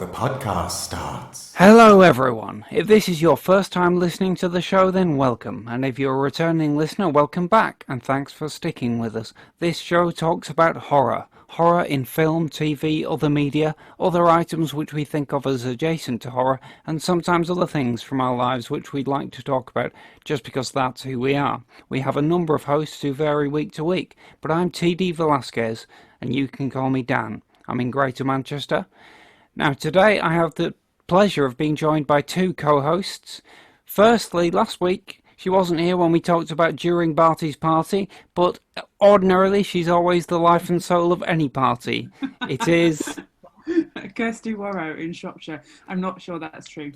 podcast starts. Hello everyone. If this is your first time listening to the show, then welcome. And if you're a returning listener, welcome back. And thanks for sticking with us. This show talks about horror. Horror in film, TV, other media, other items which we think of as adjacent to horror, and sometimes other things from our lives which we'd like to talk about just because that's who we are. We have a number of hosts who vary week to week, but I'm TD Velasquez, and you can call me Dan. I'm in Greater Manchester. Now today I have the pleasure of being joined by two co-hosts. Firstly, last week she wasn't here when we talked about during Barty's party, but ordinarily she's always the life and soul of any party. It is Kirsty in Shropshire. I'm not sure that's true.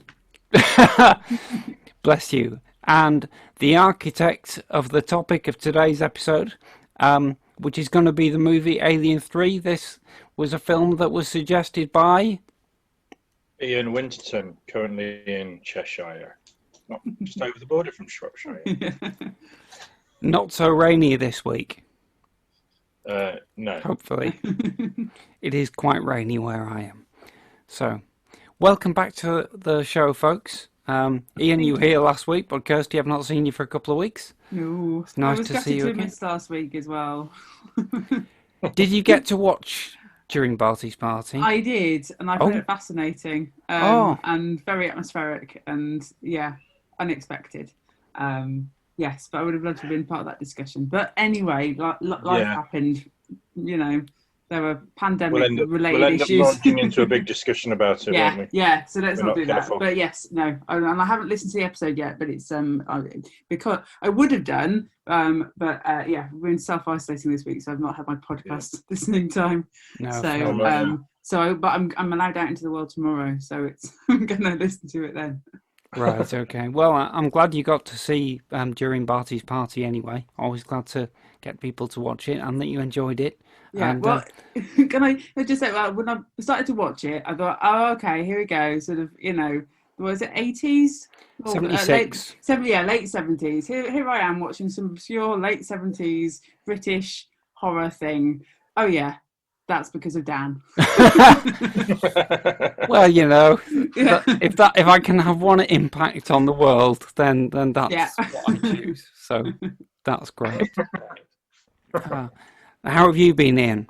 Bless you. And the architect of the topic of today's episode, which is going to be the movie Alien3. This was a film that was suggested by Ian Winterton, currently in Cheshire. Not just over the border from Shropshire. Not so rainy this week. No. Hopefully. It is quite rainy where I am. So, welcome back to the show, folks. Ian, you were here last week, but Kirsty, I've not seen you for a couple of weeks. No. It's nice to see you again. Miss last week as well. Did you get to watch during Barty's party? I did, and I found it fascinating and very atmospheric and, unexpected. Yes, but I would have loved to have been part of that discussion. But anyway, life happened, there were pandemic-related We'll end up issues. launching into a big discussion about it, won't we? Yeah, so let's not do that. Careful. But yes, no, and I haven't listened to the episode yet, but it's because I would have done, but we're in self-isolating this week, so I've not had my podcast listening time. No, but I'm allowed out into the world tomorrow, so I'm going to listen to it then. Right, okay. Well, I'm glad you got to see during Barty's party anyway. Always glad to get people to watch it and that you enjoyed it. Yeah, and, can I just say, when I started to watch it, I thought, oh, okay, here we go. Sort of, was it 80s? 76. Late 70s. Here I am watching some obscure late 70s British horror thing. Oh, yeah. That's because of Dan. Well, if I can have one impact on the world, then that's what I choose. So that's great. How have you been, Ian?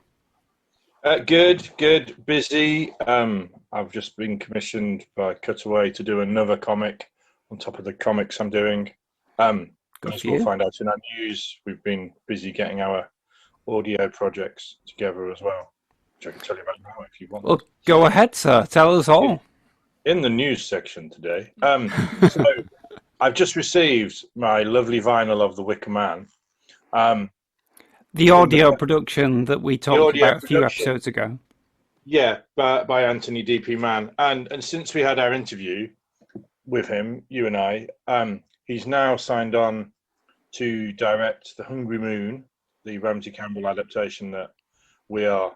Good. Busy. I've just been commissioned by Cutaway to do another comic on top of the comics I'm doing. As we'll find out in our news, we've been busy getting our audio projects together as well, which I can tell you about now if you want. Well, go ahead, sir. Tell us all. In the news section today. So I've just received my lovely vinyl of The Wicker Man. The audio production that we talked about a few episodes ago. Yeah, by Anthony D.P. Mann. And since we had our interview with him, you and I, he's now signed on to direct The Hungry Moon, the Ramsey Campbell adaptation that we are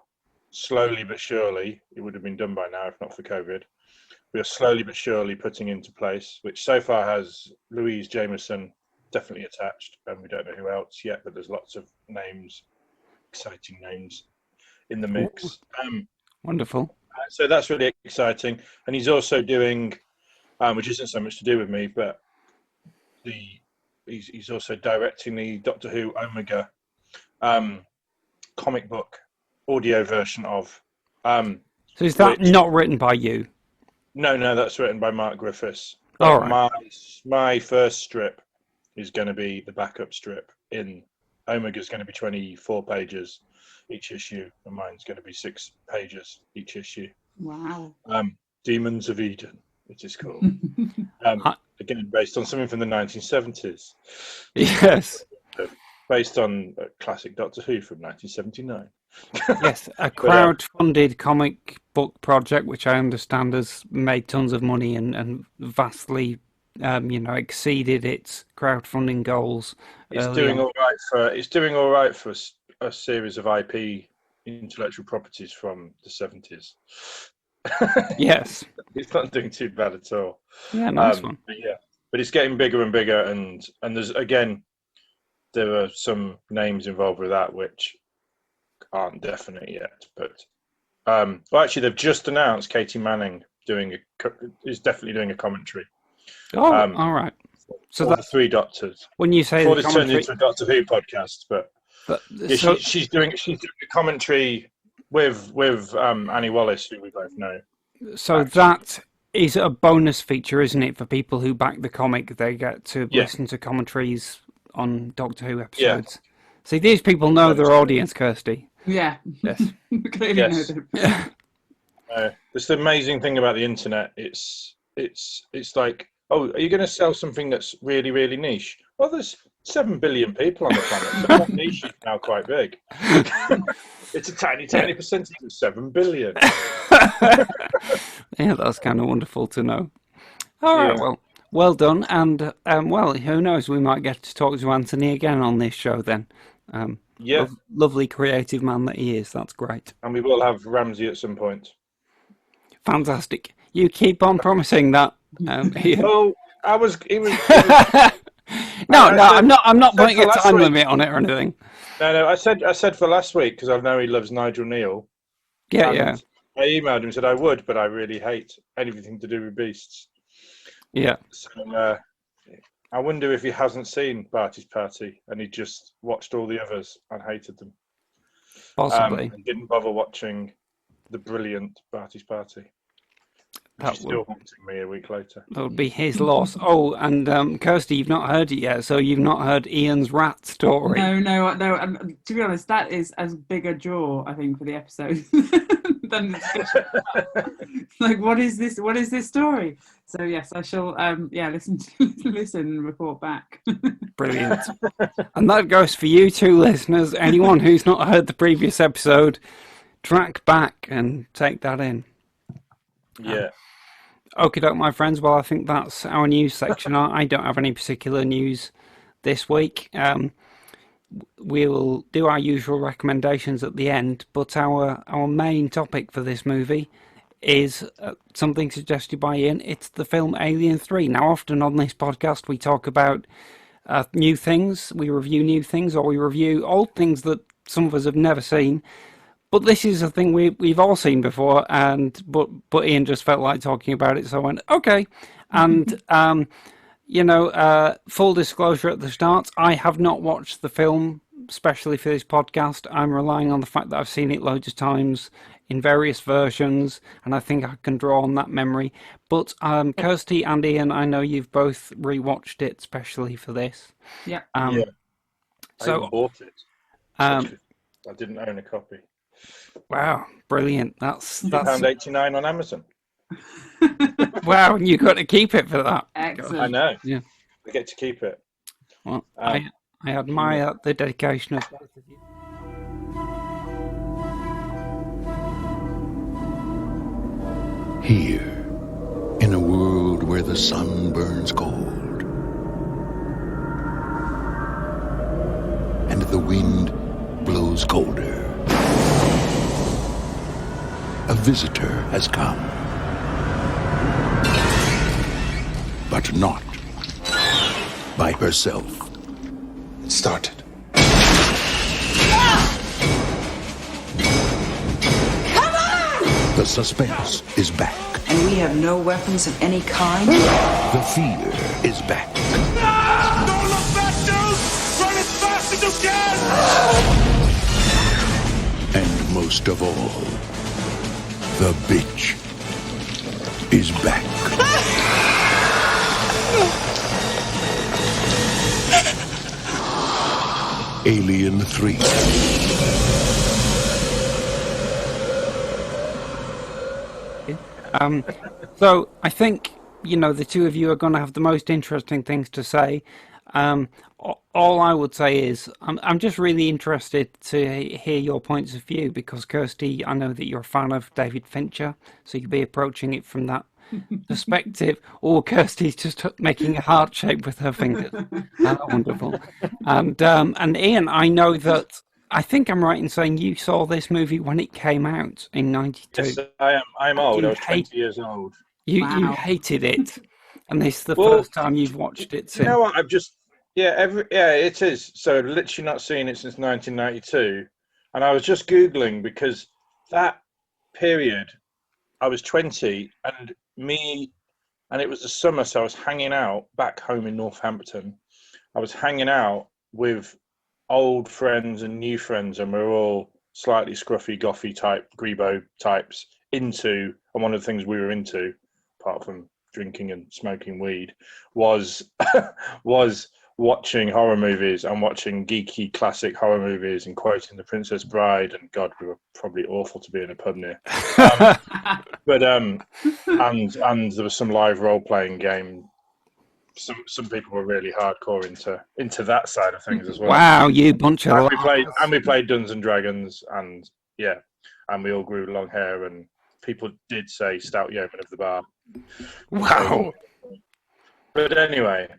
slowly but surely, it would have been done by now if not for COVID, we are slowly but surely putting into place, which so far has Louise Jameson definitely attached, and we don't know who else yet, but there's lots of names, exciting names in the mix. Wonderful. So that's really exciting. And he's also doing, which isn't so much to do with me, but he's also directing the Doctor Who Omega comic book audio version of. So is that not written by you? No, that's written by Mark Griffiths. All right. My first strip is going to be the backup strip. In Omega's going to be 24 pages each issue, and mine's going to be 6 pages each issue. Wow. Demons of Eden, it is called. Again, based on something from the 1970s. Yes. Based on a classic Doctor Who from 1979. Yes, a crowd-funded comic book project, which I understand has made tons of money and vastly, exceeded its crowdfunding goals. It's doing all right for a series of IP intellectual properties from the 70s. Yes, it's not doing too bad at all. Yeah, nice one. But it's getting bigger and bigger, and there's there are some names involved with that which aren't definite yet. But actually, they've just announced Katie Manning definitely doing a commentary. Oh, all right. So that's the Three Doctors. When you say before the this turned commentary, into a Doctor Who podcast, but yeah, she's doing a commentary with Annie Wallace, who we both know. So that is a bonus feature, isn't it, for people who back the comic? They get to listen to commentaries on Doctor Who episodes. Yeah. See, these people know their audience, Kirsty. Yeah. Yes. Clearly know them. Yeah. It's the amazing thing about the internet. It's like, oh, are you going to sell something that's really, really niche? Well, there's 7 billion people on the planet, so that niche is now quite big. It's a tiny percentage of 7 billion. Yeah, that's kind of wonderful to know. All right, well done, and well, who knows? We might get to talk to Anthony again on this show then. Lovely creative man that he is. That's great. And we will have Ramsey at some point. Fantastic. You keep on promising that. Oh, he was No, I'm not putting a time limit on it or anything. No, I said for last week because I know he loves Nigel Neal. Yeah. I emailed him and said I would, but I really hate anything to do with beasts. Yeah. So I wonder if he hasn't seen Barty's Party and he just watched all the others and hated them. Possibly. And didn't bother watching the brilliant Barty's Party. Which is still haunting me a week later. That would be his loss. Oh, and Kirsty, you've not heard it yet, so you've not heard Ian's rat story. No. To be honest, that is as big a draw, I think, for the episode than the discussion. Like, what is this? What is this story? So yes, I shall. Listen and report back. Brilliant. And that goes for you too, listeners. Anyone who's not heard the previous episode, track back and take that in. Yeah. Okie doke, my friends. Well, I think that's our news section. I don't have any particular news this week. We'll do our usual recommendations at the end, but our main topic for this movie is something suggested by Ian. It's the film Alien3. Now, often on this podcast, we talk about new things, we review new things, or we review old things that some of us have never seen. But this is a thing we've all seen before, but Ian just felt like talking about it, so I went, okay. And, full disclosure at the start, I have not watched the film, especially for this podcast. I'm relying on the fact that I've seen it loads of times in various versions, and I think I can draw on that memory. But Kirsty and Ian, I know you've both rewatched it, especially for this. Yeah. So I bought it. I didn't own a copy. Wow, brilliant! That's £1.89 on Amazon. Wow, and you got to keep it for that. Excellent. I know. Yeah, I get to keep it. Well, I admire the dedication of both of you. Here, in a world where the sun burns cold and the wind blows colder, a visitor has come. But not by herself. It started. Come on! The suspense is back. And we have no weapons of any kind? The fear is back. Ah! Don't look back, dude! Run as fast as you can! And most of all, the bitch is back. Alien 3. So I think, the two of you are going to have the most interesting things to say. All I would say is I'm just really interested to hear your points of view because, Kirsty, I know that you're a fan of David Fincher, so you'll be approaching it from that perspective. Or Kirsty's just making a heart shape with her fingers. Wonderful. And Ian, I know that I think I'm right in saying you saw this movie when it came out in '92. Yes, I am. I'm old. I was 20 years old. You hated it, and this is the first time you've watched it since. You know what? I've just it is. So I've literally not seen it since 1992, and I was just googling because that period I was 20, and it was the summer, so I was hanging out back home in Northampton. I was hanging out with old friends and new friends, and we were all slightly scruffy, goffy type, grebo types and one of the things we were into, apart from drinking and smoking weed, was watching horror movies and watching geeky classic horror movies and quoting The Princess Bride. And God, we were probably awful to be in a pub near. And there was some live role playing game. Some people were really hardcore into that side of things as well. Wow, you bunch of we played Dungeons and Dragons, and we all grew long hair, and people did say stout yeoman of the bar. Wow. But anyway,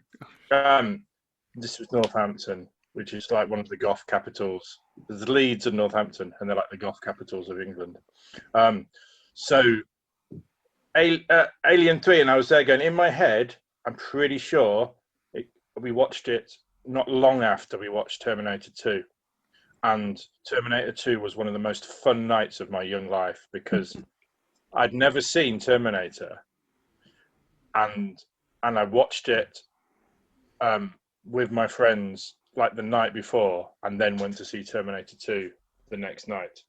this was Northampton, which is like one of the goth capitals. There's the Leeds and Northampton, and they're like the goth capitals of England. So Alien3, and I was there going, in my head, I'm pretty sure we watched it not long after we watched Terminator 2. And Terminator 2 was one of the most fun nights of my young life because I'd never seen Terminator. And I watched it with my friends like the night before, and then went to see Terminator 2 the next night.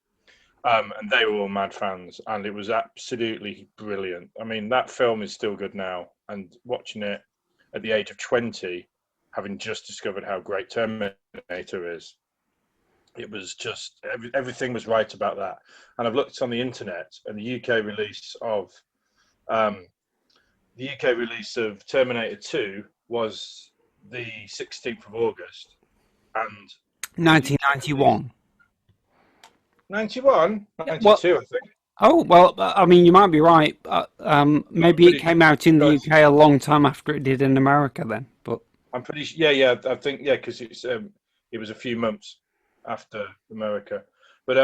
And they were all mad fans, and it was absolutely brilliant. I mean, that film is still good now, and watching it at the age of 20, having just discovered how great Terminator is, it was just, everything was right about that. And I've looked on the internet, and the UK release of Terminator 2 was the 16th of August, and 1991. 91? 92, Well, I think. Oh, well, I mean, you might be right. Maybe it came out in the UK a long time after it did in America then. But I'm pretty sure, I think, because it was a few months after America. But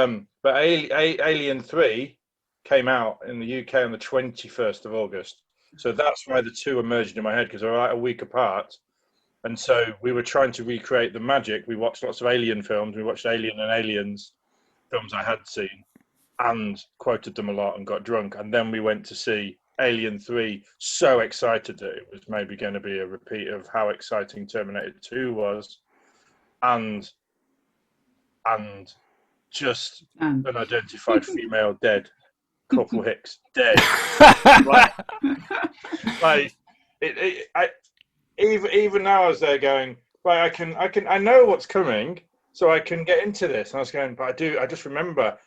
Alien 3 came out in the UK on the 21st of August. So that's why the two emerged in my head, because they're like a week apart. And so we were trying to recreate the magic. We watched lots of Alien films. We watched Alien and Aliens films I had seen and quoted them a lot and got drunk. And then we went to see Alien 3, so excited that it was maybe going to be a repeat of how exciting Terminator 2 was. And just an unidentified female dead. Corporal Hicks dead. Even now I was there going, right, I know what's coming, so I can get into this. And I was going, but I just remember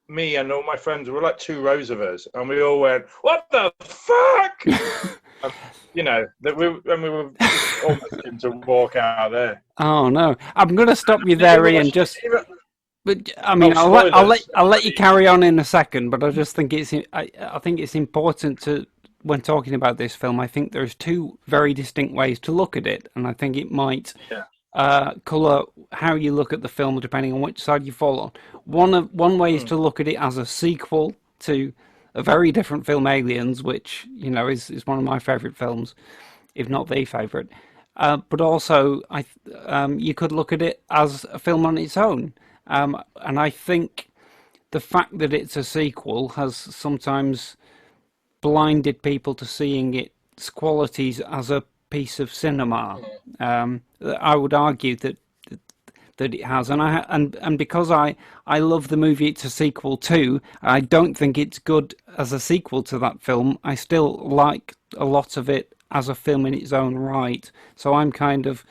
me and all my friends, were like two rows of us, and we all went, what the fuck? That we were almost going to walk out there. Oh no, I'm going to stop you there, Ian. But I mean, I'll let you carry on in a second. But I just think I think it's important to, when talking about this film, I think there's two very distinct ways to look at it, and I think it might colour how you look at the film depending on which side you fall on. One way is to look at it as a sequel to a very different film, Aliens, which is one of my favourite films, if not the favourite. But also, you could look at it as a film on its own. And I think the fact that it's a sequel has sometimes blinded people to seeing its qualities as a piece of cinema. I would argue that it has, and because I love the movie it's a sequel to, I don't think it's good as a sequel to that film. I still like a lot of it as a film in its own right. So I'm kind of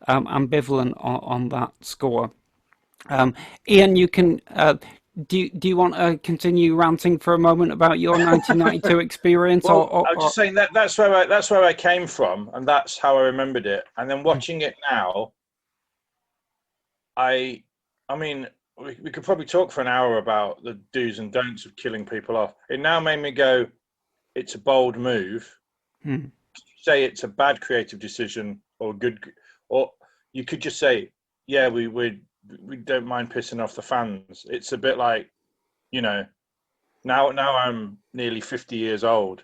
ambivalent on that score. Ian, you can. Do you want to continue ranting for a moment about your 1992 experience? Well, I was just saying that's where I came from, and that's how I remembered it. And then watching it now, I mean, we could probably talk for an hour about the do's and don'ts of killing people off. It now made me go, it's a bold move. Say it's a bad creative decision or good, or you could just say, yeah, we don't mind pissing off the fans. It's a bit like, now I'm nearly 50 years old.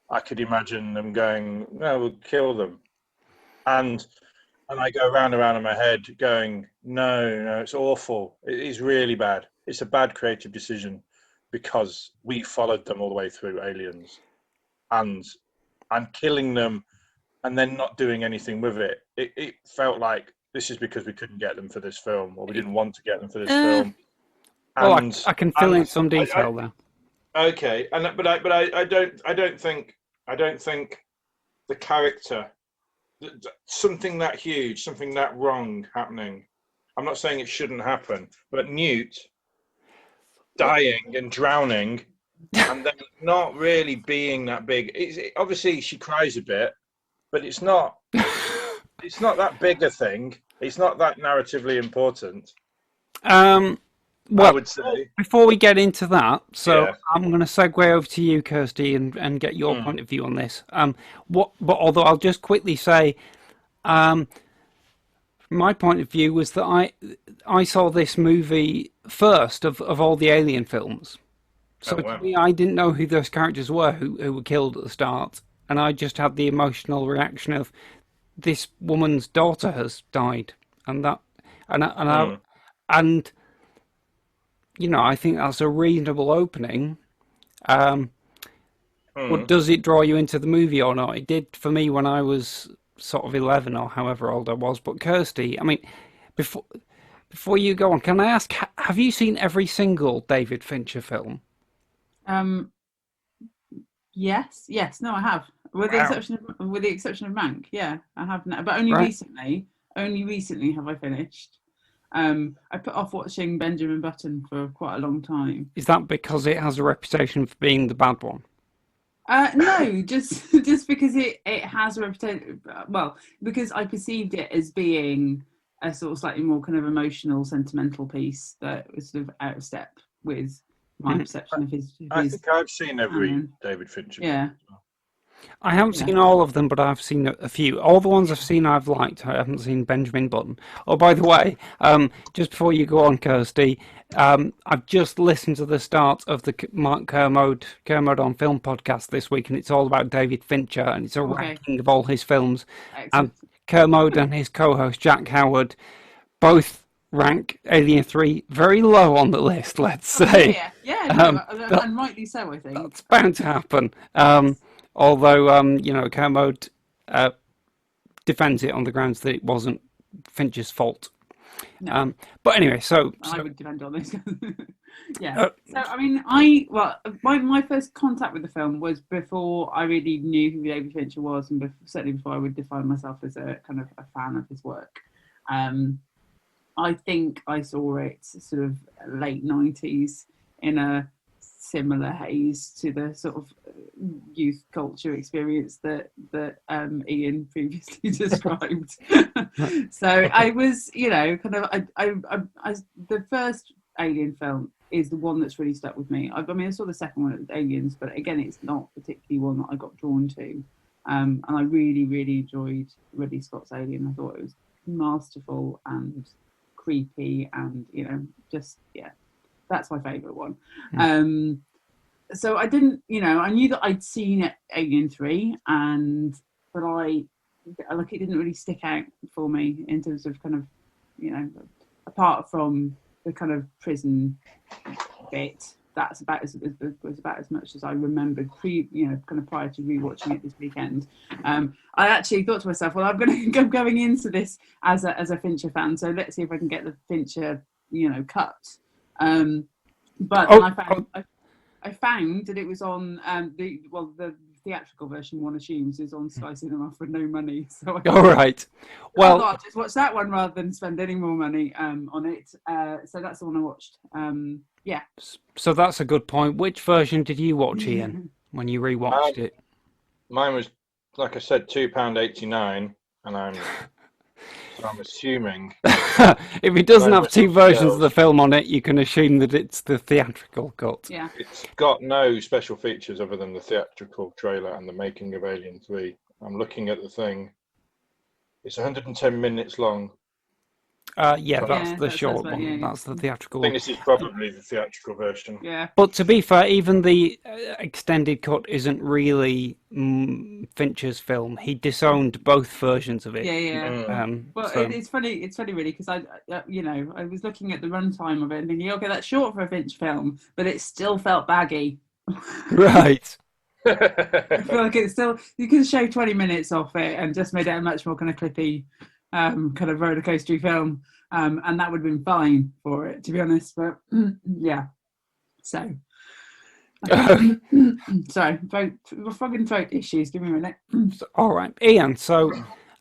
I could imagine them going, no, we'll kill them. And I go round and round in my head going, no, it's awful. It is really bad. It's a bad creative decision. because we followed them all the way through Aliens, and killing them, and then not doing anything with it. It felt like this is because we couldn't get them for this film, or we didn't want to get them for this film. And I can fill in some detail there. Okay, but I don't think the character, something that huge, something that wrong happening. I'm not saying it shouldn't happen, but Newt dying and drowning, and then not really being that big. Obviously, she cries a bit, but it's not. It's not that big a thing. It's not that narratively important. Well, I would say. Before we get into that, I'm going to segue over to you, Kirsty, and get your point of view on this. But although I'll just quickly say, my point of view was that I saw this movie first of all the Alien films. So to me, I didn't know who those characters were who were killed at the start, and I just had the emotional reaction of this woman's daughter has died, and you know, I think that's a reasonable opening. But does it draw you into the movie or not? It did for me when I was sort of 11 or however old I was. But Kirsty, I mean, before you go on, can I ask, have you seen every single David Fincher film? Yes, no, I have. With the exception of Mank, yeah, I have. But only recently have I finished. I put off watching Benjamin Button for quite a long time. Is that because it has a reputation for being the bad one? No, just because it has a reputation. Well, because I perceived it as being a sort of slightly more kind of emotional, sentimental piece that was sort of out of step with my perception of his. I think I've seen every David Fincher. Yeah. I haven't seen all of them, but I've seen a few. All the ones I've seen, I've liked. I haven't seen Benjamin Button. Oh, by the way, just before you go on, Kirsty, I've just listened to the start of the Mark Kermode on Film podcast this week, and it's all about David Fincher, and it's a ranking of all his films. Excellent. And Kermode and his co-host Jack Howard both rank Alien3 very low on the list, let's say. And rightly so, I think. That's bound to happen. Although, you know, Kermode defends it on the grounds that it wasn't Fincher's fault. No. But anyway, so I would defend on this. Yeah. So, I mean, my first contact with the film was before I really knew who David Fincher was, and certainly before I would define myself as a kind of a fan of his work. I think I saw it sort of late 90s in a similar haze to the sort of youth culture experience that Ian previously described. So I was, you know, kind of, I the first Alien film is the one that's really stuck with me. I mean, I saw the second one at Aliens, but again, it's not particularly one that I got drawn to. And I really, really enjoyed Ridley Scott's Alien. I thought it was masterful and creepy, and you know, just that's my favourite one. So I didn't, you know, I knew that I'd seen Alien3, but it didn't really stick out for me in terms of kind of, you know, apart from the kind of prison bit. That's about as much as I remembered prior to rewatching it this weekend. I actually thought to myself, well, I'm going into this as a Fincher fan, so let's see if I can get the Fincher, you know, cut. I found that it was on the theatrical version, one assumes, is on Sky Cinema for no money. So all right. Well, I'll just watch that one rather than spend any more money on it. So that's the one I watched. Yeah. So that's a good point. Which version did you watch, Ian, when you rewatched it? Mine was, like I said, £2.89, and I'm assuming if it doesn't have two versions of the film on it, you can assume that it's the theatrical cut. Yeah. It's got no special features other than the theatrical trailer and the making of Alien 3. I'm looking at the thing. It's 110 minutes long. Yeah, that's the short what, one. yeah. That's the theatrical I think one. this is probably the theatrical version. Yeah. But to be fair, even the extended cut isn't really Fincher's film. He disowned both versions of it. Yeah. Well, So... it's funny. It's funny, really, because I was looking at the runtime of it and thinking, okay, that's short for a Finch film, but it still felt baggy. Right. I feel like it's still, you could shave 20 minutes off it and just made it a much more kind of clippy, kind of roller coastery film, and that would have been fine for it, to be honest. But yeah, so sorry, fucking throat issues. Give me a minute. All right, Ian. So,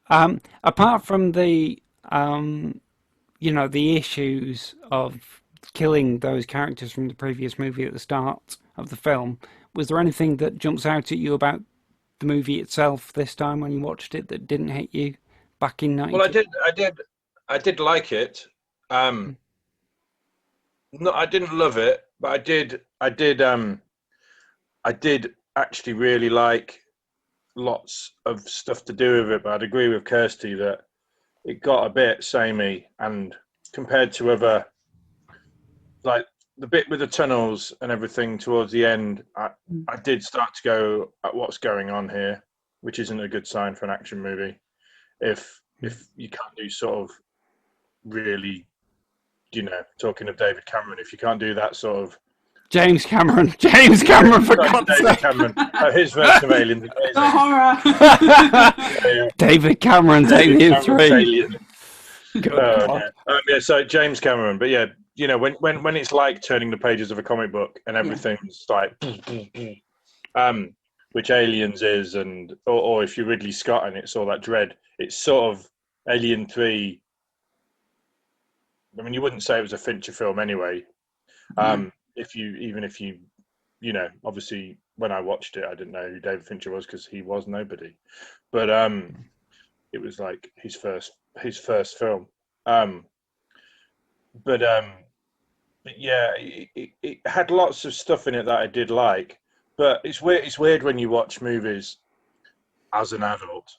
apart from the the issues of killing those characters from the previous movie at the start of the film, was there anything that jumps out at you about the movie itself this time when you watched it that didn't hit you back in 90? Well, I did like it. No, I didn't love it, but I did actually really like lots of stuff to do with it. But I'd agree with Kirsty that it got a bit samey, and compared to other, like the bit with the tunnels and everything towards the end, I did start to go at what's going on here, which isn't a good sign for an action movie. If you can't do sort of really, talking of David Cameron, if you can't do that sort of James Cameron, for God's David sake. Cameron, his version of Alien. The horror. David Cameron's Alien 3. So James Cameron, but yeah, when it's like turning the pages of a comic book and everything's like, which Aliens is, and or if you're Ridley Scott and it's all that dread, it's sort of Alien 3. I mean, you wouldn't say it was a Fincher film anyway. If you obviously when I watched it, I didn't know who David Fincher was because he was nobody, but it was like his first film. But yeah, it had lots of stuff in it that I did like. But it's weird when you watch movies as an adult,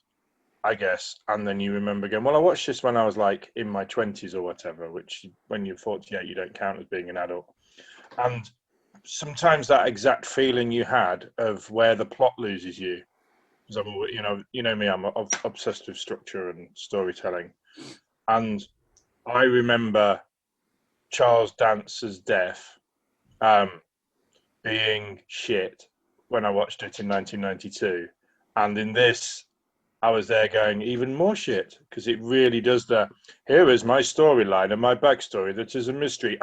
I guess, and then you remember going, well, I watched this when I was like in my 20s or whatever, which when you're 48, you don't count as being an adult. And sometimes that exact feeling you had of where the plot loses you, because I'm always, you know me, I'm obsessed with structure and storytelling. And I remember Charles Dance's death being shit when I watched it in 1992. And in this, I was there going even more shit, because it really does here is my storyline and my backstory that is a mystery.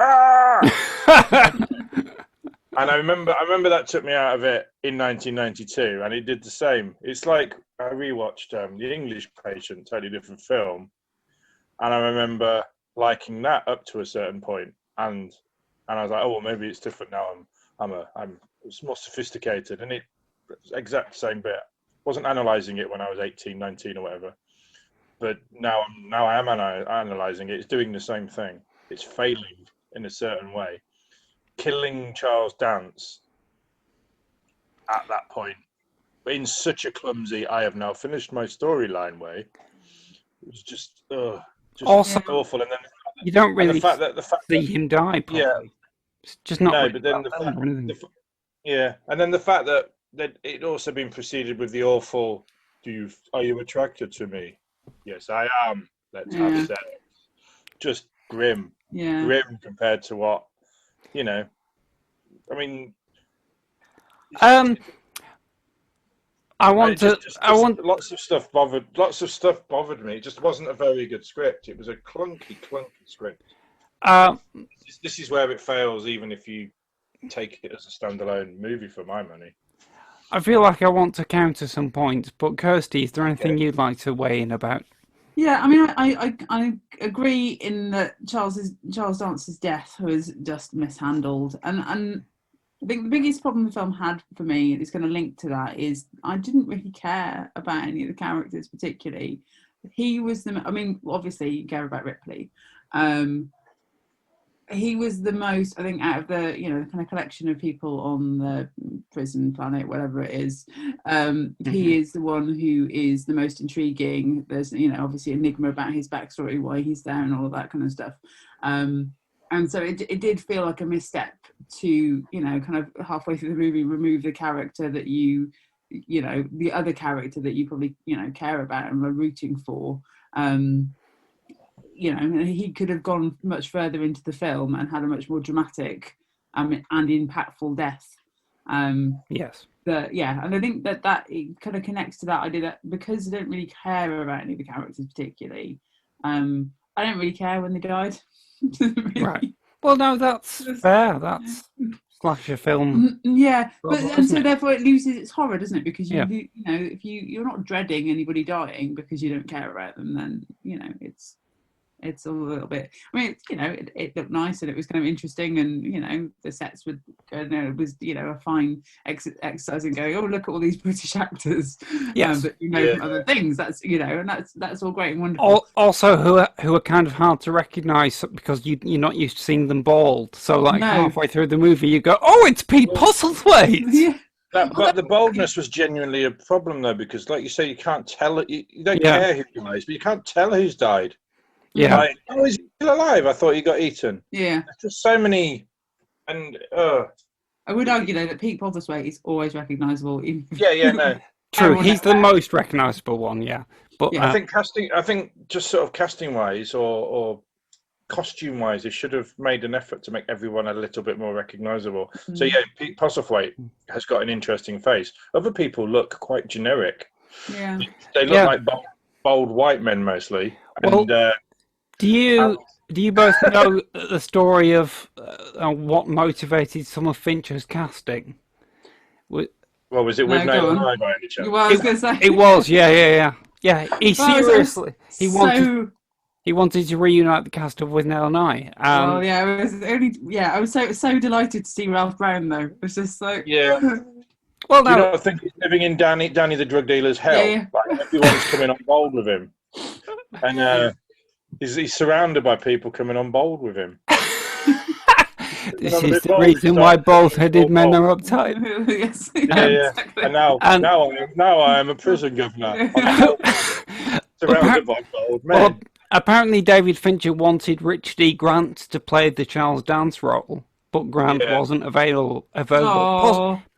And I remember that took me out of it in 1992, and it did the same. It's like I rewatched The English Patient, totally different film, and I remember liking that up to a certain point, and I was like, oh well, maybe it's different now. It's more sophisticated, and it's exact same bit. Wasn't analysing it when I was 18, 19 or whatever, but now I am analysing it. It's doing the same thing. It's failing in a certain way. Killing Charles Dance at that point in such a clumsy, I have now finished my storyline way. It was just also awful. And then you don't really the fact that see him die properly. Yeah, it's just not. No, but then and then the fact that it also been preceded with the awful. Are you attracted to me? Yes, I am. Let's have sex. Just grim. Yeah. Grim compared to what. I mean, lots of stuff bothered me. It just wasn't a very good script. It was a clunky script. This is where it fails, even if you take it as a standalone movie, for my money. I feel like I want to counter some points, but Kirsty, is there anything you'd like to weigh in about? Yeah, I mean, I agree in that Charles Dance's death was just mishandled, and I think the biggest problem the film had for me, and it's going to link to that, is I didn't really care about any of the characters particularly. He was obviously you care about Ripley, he was the most, I think, out of the the kind of collection of people on the prison planet, whatever it is. He is the one who is the most intriguing. There's obviously enigma about his backstory, why he's there, and all of that kind of stuff. And so it did feel like a misstep to kind of halfway through the movie remove the character that the other character that you probably care about and are rooting for. He could have gone much further into the film and had a much more dramatic and impactful death. Yes. And I think that it kind of connects to that idea that because I don't really care about any of the characters particularly, I don't really care when they died. Really. Right. Well, no, that's fair. That's slasher film. Yeah, and so it? therefore it loses its horror, doesn't it? Because if you're not dreading anybody dying because you don't care about them, then it's a little bit. I mean, it looked nice and it was kind of interesting, and the sets would. It was a fine exercise in going. Oh, look at all these British actors. Yes, but from other things. That's and that's all great and wonderful. Also, who are kind of hard to recognise because you're not used to seeing them bald. So halfway through the movie, you go, "Oh, it's Pete Postlethwaite." Yeah. But the boldness was genuinely a problem, though, because, like you say, you can't tell. You don't care who dies, but you can't tell who's died. Yeah. Like, oh, is he still alive? I thought he got eaten. Yeah. There's just so many, and I would argue though that Pete Postlethwaite is always recognisable. No. True, he's the most recognisable one. Yeah, but I think just sort of casting wise or costume wise, they should have made an effort to make everyone a little bit more recognisable. So Pete Postlethwaite has got an interesting face. Other people look quite generic. Yeah. They look like bold white men mostly. And, do you both know the story of what motivated some of Fincher's casting? Was it with No Eye by any chance? Well, I was going to say it was. Yeah. He seriously he wanted to reunite the cast of With Nell and I. I was so delighted to see Ralph Brown though. It was just like Well, no. You don't think he's living in Danny the drug dealer's hell? Yeah. Like everyone's coming on board with him, and he's surrounded by people coming on bold with him. This is the reason why bald-headed men are uptight. Yes. Exactly. And now I am a prison governor. Surrounded by bold men. Well, apparently David Fincher wanted Richard E. Grant to play the Charles Dance role, but Grant wasn't available.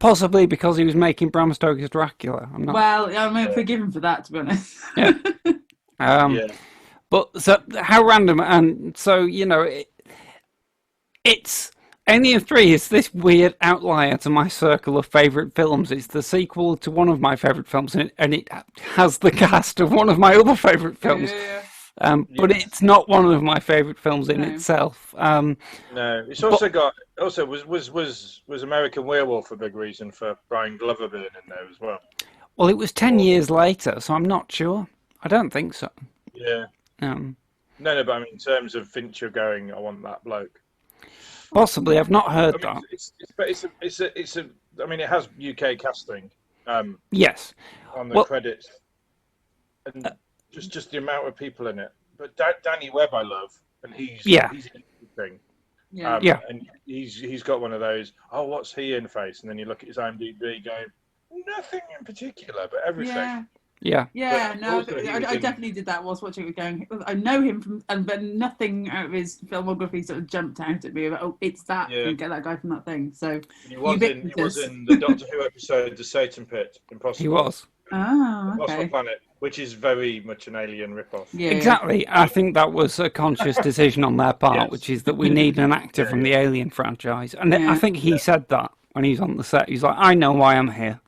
Possibly because he was making Bram Stoker's Dracula. I'm forgiven for that, to be honest. But so how random, and so it's Alien 3 is this weird outlier to my circle of favourite films. It's the sequel to one of my favourite films, and it has the cast of one of my other favourite films. But it's not one of my favourite films in itself. No, it's also was American Werewolf a big reason for Brian Glover being in there as well? Well, it was 10 years later, so I'm not sure. I don't think so. Yeah. No, but I mean, in terms of Fincher going, I want that bloke. Possibly, I've not heard that. I mean, it has UK casting. Yes. On the credits, and just the amount of people in it. But Danny Webb, I love, and he's everything. And he's got one of those. Oh, what's he in face? And then you look at his IMDb, going, nothing in particular, but everything. I definitely did that whilst watching it going, I know him from, but nothing out of his filmography sort of jumped out at me about, it's that, you get that guy from that thing. So he was in the Doctor Who episode, The Satan Pit, Impossible. He was. Oh, okay. Impossible Planet, which is very much an Alien ripoff. Yeah. Exactly. I think that was a conscious decision on their part, which is that we need an actor from the Alien franchise. And I think he said that when he was on the set. He's like, I know why I'm here.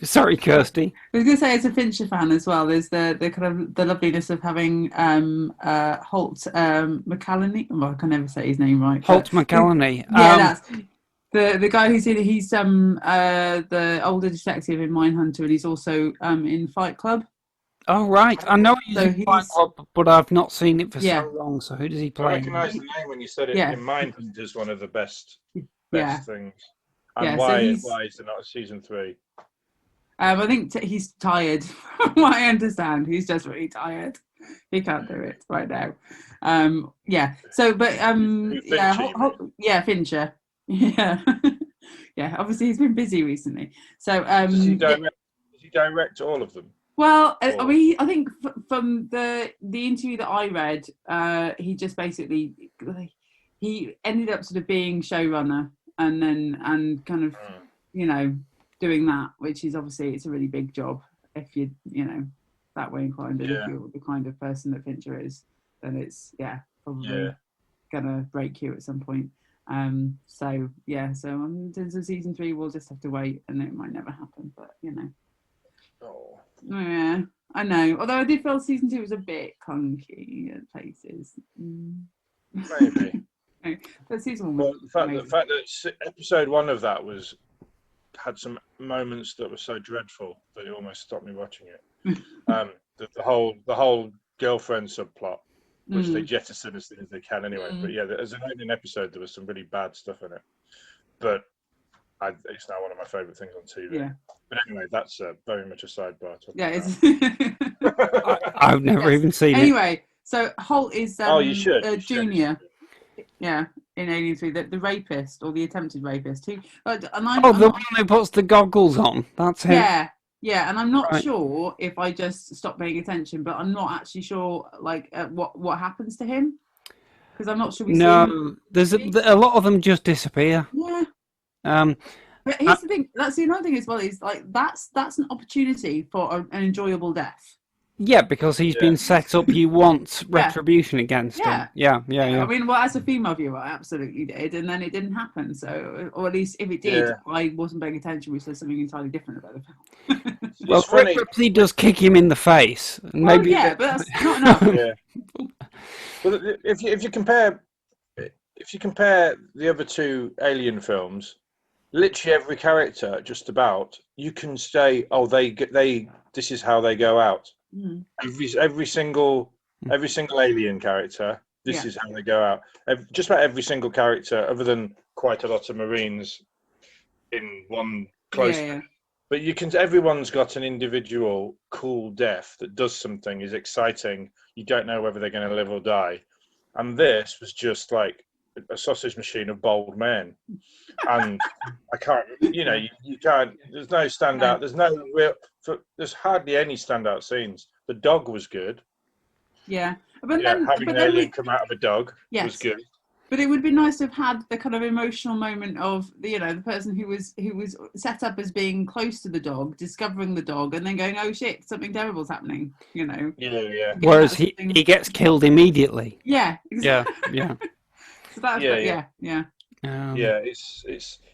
Sorry, Kirsty. I was going to say, as a Fincher fan as well, there's the kind of the loveliness of having Holt McCallany. Well, I can never say his name right. Holt McCallany. That's the guy who's in. He's the older detective in Mindhunter, and he's also in Fight Club. Oh right, I know he's in Fight Club, but I've not seen it for so long. So who does he play? I recognise the name when you said it. In Mindhunter is one of the best things. And why is it not a season 3? I think he's tired. From what I understand, he's just really tired. He can't do it right now. Yeah. So, but yeah, Fincher. Yeah, yeah. Obviously, he's been busy recently. So, Does he direct all of them? Well, I mean, I think from the interview that I read, he just basically he ended up sort of being showrunner and kind of doing that, which is obviously it's a really big job if you that way inclined. And if you're the kind of person that Fincher is, then it's probably gonna break you at some point. So in terms of season 3, we'll just have to wait, and it might never happen. But Oh. yeah, I know. Although I did feel season 2 was a bit clunky at places. Maybe. But season 1. Well, the fact that episode 1 of that had some moments that were so dreadful that it almost stopped me watching it. The whole girlfriend subplot, which they jettison as soon as they can anyway. But yeah, as an opening episode, there was some really bad stuff in it. But it's now one of my favourite things on TV. Yeah. But anyway, that's very much a sidebar. I've never even seen it. Anyway, so Holt is you should. Junior. Yeah, in Alien 3, the rapist or the attempted rapist. The one who puts the goggles on. That's him. Yeah, and I'm not sure if I just stopped paying attention, but I'm not actually sure what happens to him, because I'm not sure we see him. There's a lot of them just disappear. Yeah. But here's the thing. That's the another thing as well. Is that's an opportunity for an enjoyable death. Yeah, because he's been set up. You want retribution against him. Yeah. I mean, well, as a female viewer, I absolutely did, and then it didn't happen. So, or at least if it did, I wasn't paying attention, which says something entirely different about the film. Well, Ripley does kick him in the face. Maybe. But that's not enough. Well, if you compare the other 2 Alien films, literally every character, just about, you can say, this is how they go out. Every single alien character, this is how they go out. Just about every single character, other than quite a lot of Marines in one close. But everyone's got an individual cool death that does something, is exciting. You don't know whether they're going to live or die. And this was just like a sausage machine of bold men. And I can't, you can't, there's no standout, there's hardly any standout scenes. The dog was good. Yeah. Having an alien come out of a dog was good. But it would be nice to have had the kind of emotional moment of the person who was set up as being close to the dog, discovering the dog, and then going, oh shit, something terrible's happening. Yeah. Whereas he gets killed immediately. Yeah. Exactly. Yeah. So that's yeah.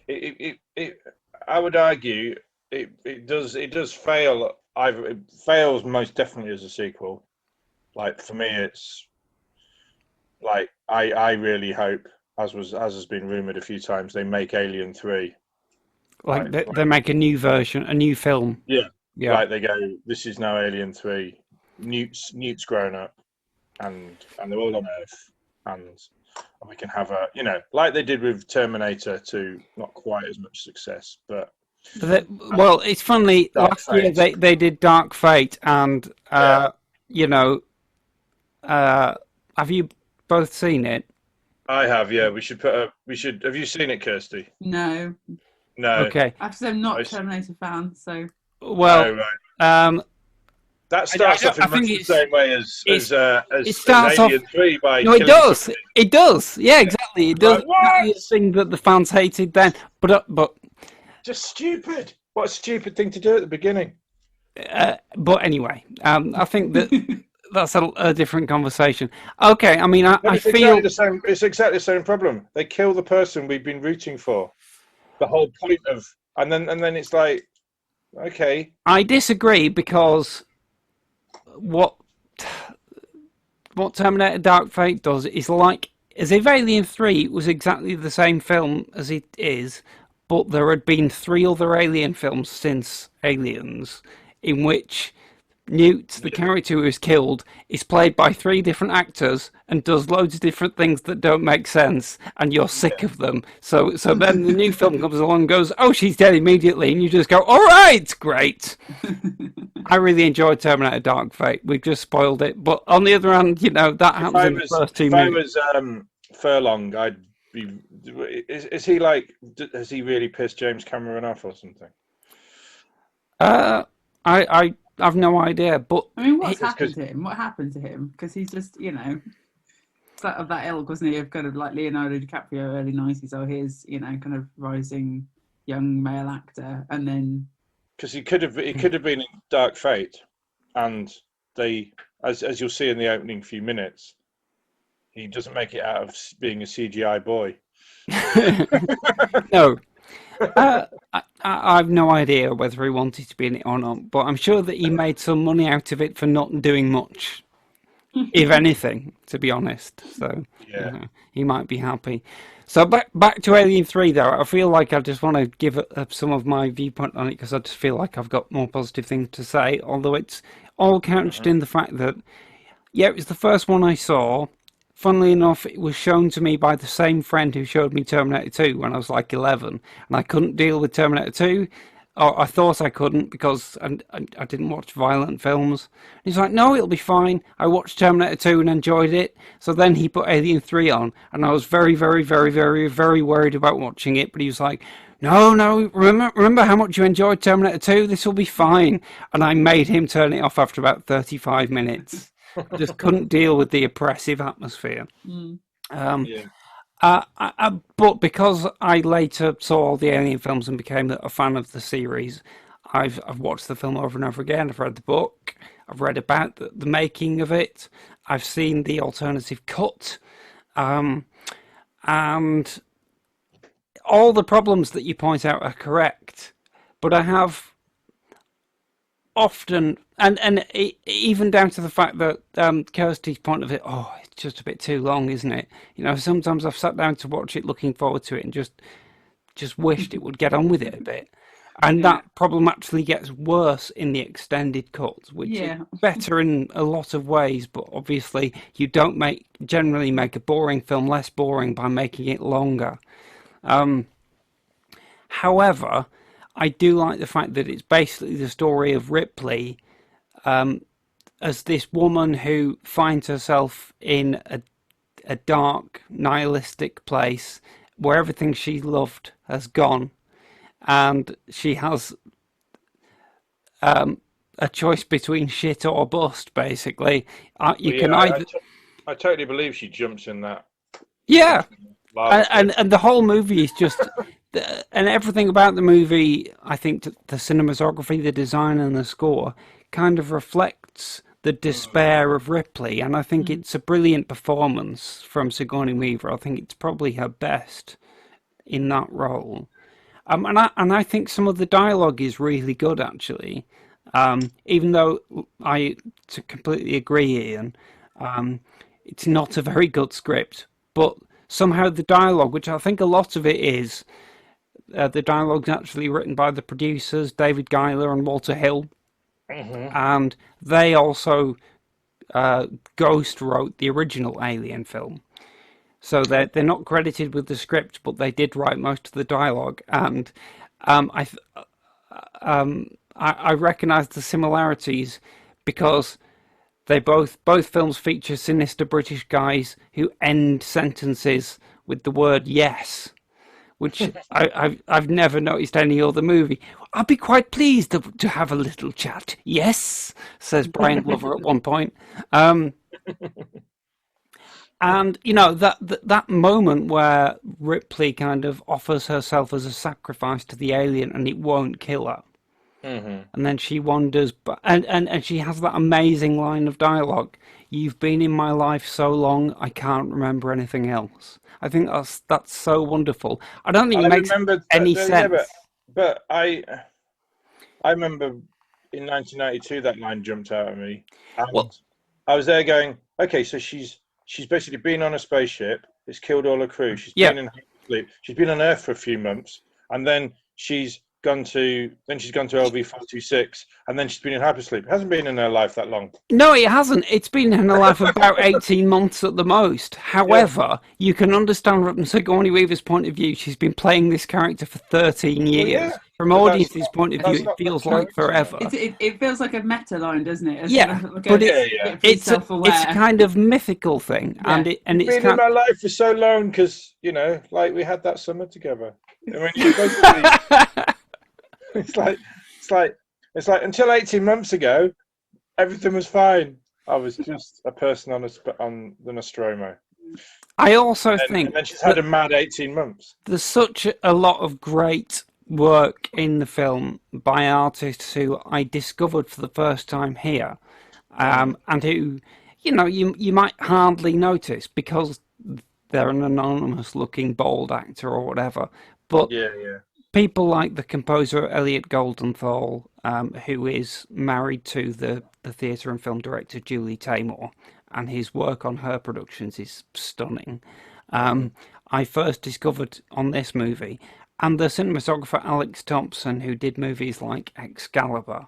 It I would argue it does fail. It fails most definitely as a sequel. Like for me, it's like I really hope, as has been rumored a few times, they make Alien 3. Like they make a new version, a new film. Yeah. Like they go, this is now Alien 3. Newt's grown up, and they're all on Earth, and we can have like they did with Terminator 2, not quite as much success, but it's funny. Last year they did Dark Fate, and have you both seen it? I have, yeah. We should. Have you seen it, Kirsty? No. Okay. Actually, I'm not a Terminator fan, so. Well, that starts off in much the same way as Alien 3 by. No, it does. Somebody. It does. Yeah, exactly. It does. Exactly the thing that the fans hated then, but just stupid. What a stupid thing to do at the beginning. But anyway, I think that. That's a different conversation. Okay, I mean, I feel it's exactly the same problem. They kill the person we've been rooting for. The whole point of, and then it's like, okay. I disagree because what Terminator Dark Fate does is like as if Alien 3 was exactly the same film as it is, but there had been 3 other Alien films since Aliens, in which Newt, the character who is killed, is played by 3 different actors and does loads of different things that don't make sense, and you're sick of them. So then the new film comes along and goes, oh, she's dead immediately, and you just go, all right, great. I really enjoyed Terminator Dark Fate. We've just spoiled it. But on the other hand, that happens in the first 2 movies. If I was Furlong, I'd be... Is he like... Has he really pissed James Cameron off or something? I've no idea, but I mean, what's happened to him? What happened to him? Because he's just, sort of that ilk, wasn't he? Of kind of like Leonardo DiCaprio, early 90s. Oh, here's, kind of rising young male actor, and then because he could have been in Dark Fate, and they, as you'll see in the opening few minutes, he doesn't make it out of being a CGI boy. No. I've no idea whether he wanted to be in it or not, but I'm sure that he made some money out of it for not doing much, if anything, to be honest. So yeah, he might be happy. So back to Alien 3, though. I feel like I just want to give some of my viewpoint on it, because I just feel like I've got more positive things to say, although it's all couched in the fact that, yeah, it was the first one I saw. Funnily enough, it was shown to me by the same friend who showed me Terminator 2 when I was like 11, and I couldn't deal with Terminator 2, or I thought I couldn't because I didn't watch violent films. He's like, no, it'll be fine. I watched Terminator 2 and enjoyed it. So then he put Alien 3 on, and I was very, very, very, very, very worried about watching it, but he was like, no, remember how much you enjoyed Terminator 2? This will be fine. And I made him turn it off after about 35 minutes. I just couldn't deal with the oppressive atmosphere. But because I later saw all the Alien films and became a fan of the series, I've watched the film over and over again. I've read the book. I've read about the making of it. I've seen the alternative cut. And all the problems that you point out are correct. But I have often, and even down to the fact that Kirsty's point of it, it's just a bit too long, isn't it? Sometimes I've sat down to watch it looking forward to it and just wished it would get on with it a bit. And that problem actually gets worse in the extended cuts, which is better in a lot of ways, but obviously you don't generally make a boring film less boring by making it longer. However, I do like the fact that it's basically the story of Ripley as this woman who finds herself in a dark, nihilistic place where everything she loved has gone, and she has a choice between shit or bust, basically. I totally believe she jumps in that. Yeah, and the whole movie is just... And everything about the movie, I think the cinematography, the design and the score kind of reflects the despair of Ripley. And I think it's a brilliant performance from Sigourney Weaver. I think it's probably her best in that role. And I think some of the dialogue is really good, actually. Even though I completely agree, Ian, it's not a very good script. But somehow the dialogue, which I think a lot of it is... the dialogue's actually written by the producers, David Giler and Walter Hill. And they also ghost wrote the original Alien film. So they're not credited with the script, but they did write most of the dialogue. And I recognise the similarities because they both films feature sinister British guys who end sentences with the word yes, which I've never noticed any other movie. I'll be quite pleased to have a little chat. Yes, says Brian Glover at one point. And, that moment where Ripley kind of offers herself as a sacrifice to the alien and it won't kill her. And then she wanders, and she has that amazing line of dialogue. You've been in my life so long, I can't remember anything else. I think that's so wonderful. I don't think it makes any sense. But I remember in 1992 that line jumped out at me. And I was there going, okay, so she's basically been on a spaceship. It's killed all her crew. She's been in sleep. She's been on Earth for a few months, and then she's gone to LV426, and then she's been in hypersleep. It hasn't been in her life that long. No, it hasn't. It's been in her life about 18 months at the most. However, you can understand from Sigourney Weaver's point of view, she's been playing this character for 13 years. yeah. From But audience's point of view, that's it not feels the like character. forever. It feels like a meta line, doesn't it? Yeah, but it's a kind of mythical thing, and it's been in kind my life for so long because like we had that summer together. And when you basically, it's like until 18 months ago, everything was fine. I was just a person on the Nostromo. I also think and then she's had a mad 18 months. there's such a lot of great work in the film by artists who I discovered for the first time here, and who, you might hardly notice because they're an anonymous-looking bald actor or whatever. But people like the composer Elliot Goldenthal, who is married to the theatre and film director Julie Taymor, and his work on her productions is stunning. I first discovered on this movie, and the cinematographer Alex Thompson, who did movies like Excalibur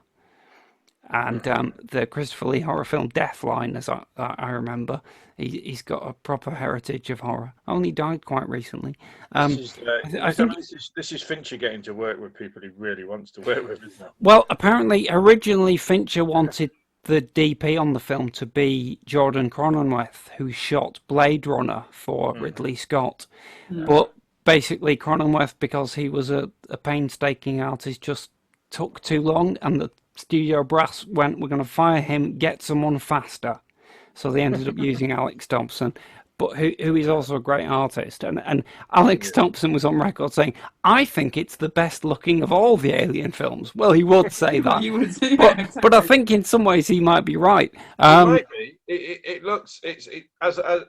and the Christopher Lee horror film Deathline, as I remember. He's got a proper heritage of horror. Only died quite recently. This is Fincher getting to work with people he really wants to work with, isn't it? Well, apparently, originally Fincher wanted the DP on the film to be Jordan Cronenweth, who shot Blade Runner for Ridley Scott. But basically, Cronenweth, because he was a painstaking artist, just took too long, and the studio brass went, we're going to fire him, get someone faster. So they ended up using Alex Thompson, but who is also a great artist. And Alex Thompson was on record saying, I think it's the best looking of all the Alien films. Well, he would say that. Exactly. But I think in some ways he might be right. It might be. It looks as a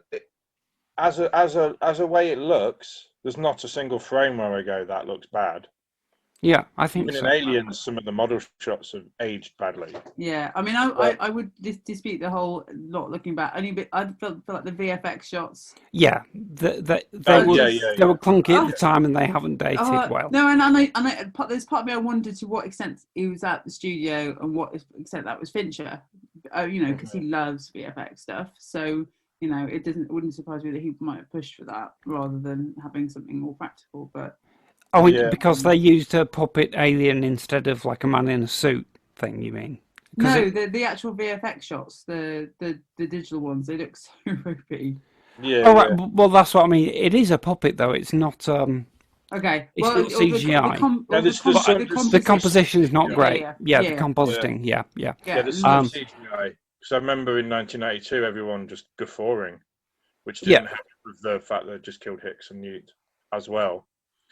way it looks. There's not a single frame where I go that looks bad. Yeah, I think Even so. in Aliens, some of the model shots have aged badly. Yeah, I mean, I would dispute the whole not looking back. Only bit, I felt like the VFX shots. Yeah, they were clunky at the time, and they haven't dated well. No, and I know there's part of me I wondered to what extent he was at the studio and what extent that was Fincher. Because he loves VFX stuff. So it wouldn't surprise me that he might have pushed for that rather than having something more practical. But because they used a puppet alien instead of like a man in a suit thing, you mean? No, the actual VFX shots, the digital ones, they look so ropey. Yeah. Oh, right. Well, that's what I mean. It is a puppet, though. It's not. Okay. It's not CGI. The composition is not great. Yeah, the compositing. Yeah. There's some CGI. Because I remember in 1992, everyone just guffawing, which didn't happen with the fact that they just killed Hicks and Newt as well.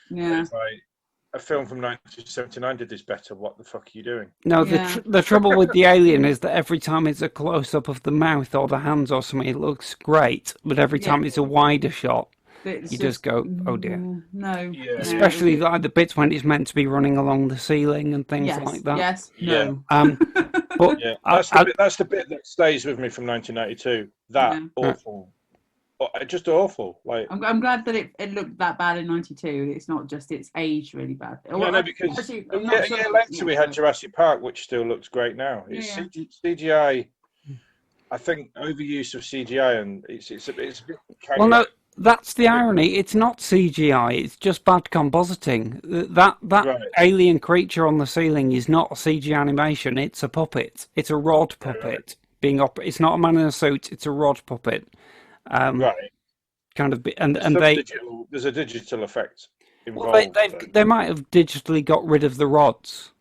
Yeah. It's like, a film from 1979 did this better. What the fuck are you doing? No, the trouble with the Alien is that every time it's a close-up of the mouth or the hands or something, it looks great. But every time it's a wider shot, you just go, oh dear. No. Yeah. Especially like the bits when it's meant to be running along the ceiling and things like that. Yes. No. But that's the bit that stays with me from 1992. That awful. Just awful. Like I'm glad that it looked that bad in '92. It's not just it's aged really bad. Because later we had Jurassic Park, which still looks great now. It's CGI. I think overuse of CGI, and it's a bit. Well, no, that's the irony. It's not CGI. It's just bad compositing. That alien creature on the ceiling is not a CG animation. It's a puppet. It's a rod puppet being It's not a man in a suit. It's a rod puppet. Kind of, there's a digital effect involved. Well, they might have digitally got rid of the rods,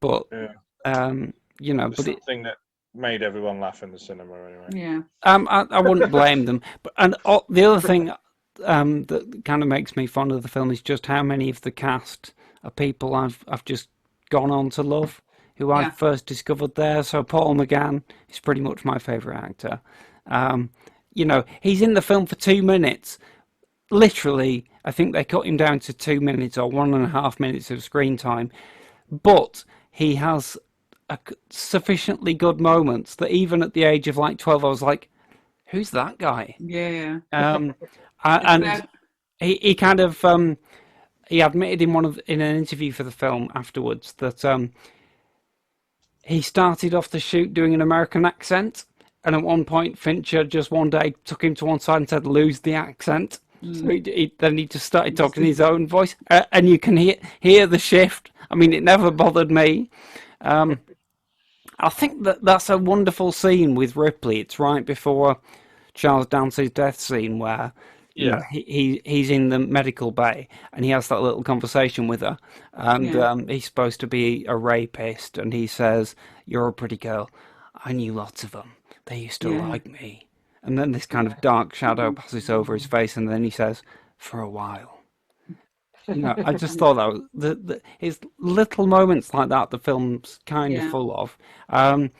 but it's something that made everyone laugh in the cinema anyway. Yeah. I wouldn't blame them. The other thing that kind of makes me fond of the film is just how many of the cast are people I've just gone on to love, who I first discovered there. So Paul McGann is pretty much my favourite actor. He's in the film for 2 minutes. Literally, I think they cut him down to 2 minutes or 1.5 minutes of screen time. But he has sufficiently good moments that even at the age of like 12, I was like, who's that guy? Yeah. And he kind of he admitted in an interview for the film afterwards that he started off the shoot doing an American accent, and at one point Fincher just one day took him to one side and said, "Lose the accent." So then he just started talking in his own voice, and you can hear the shift. I mean, it never bothered me. I think that's a wonderful scene with Ripley. It's right before Charles Dance's death scene where you know, he's in the medical bay and he has that little conversation with her, and he's supposed to be a rapist, and he says, "You're a pretty girl. I knew lots of them. They used to like me." And then this kind of dark shadow passes over his face, and then he says, "For a while." You know, I just thought that his little moments like that, the film's kind of full of, and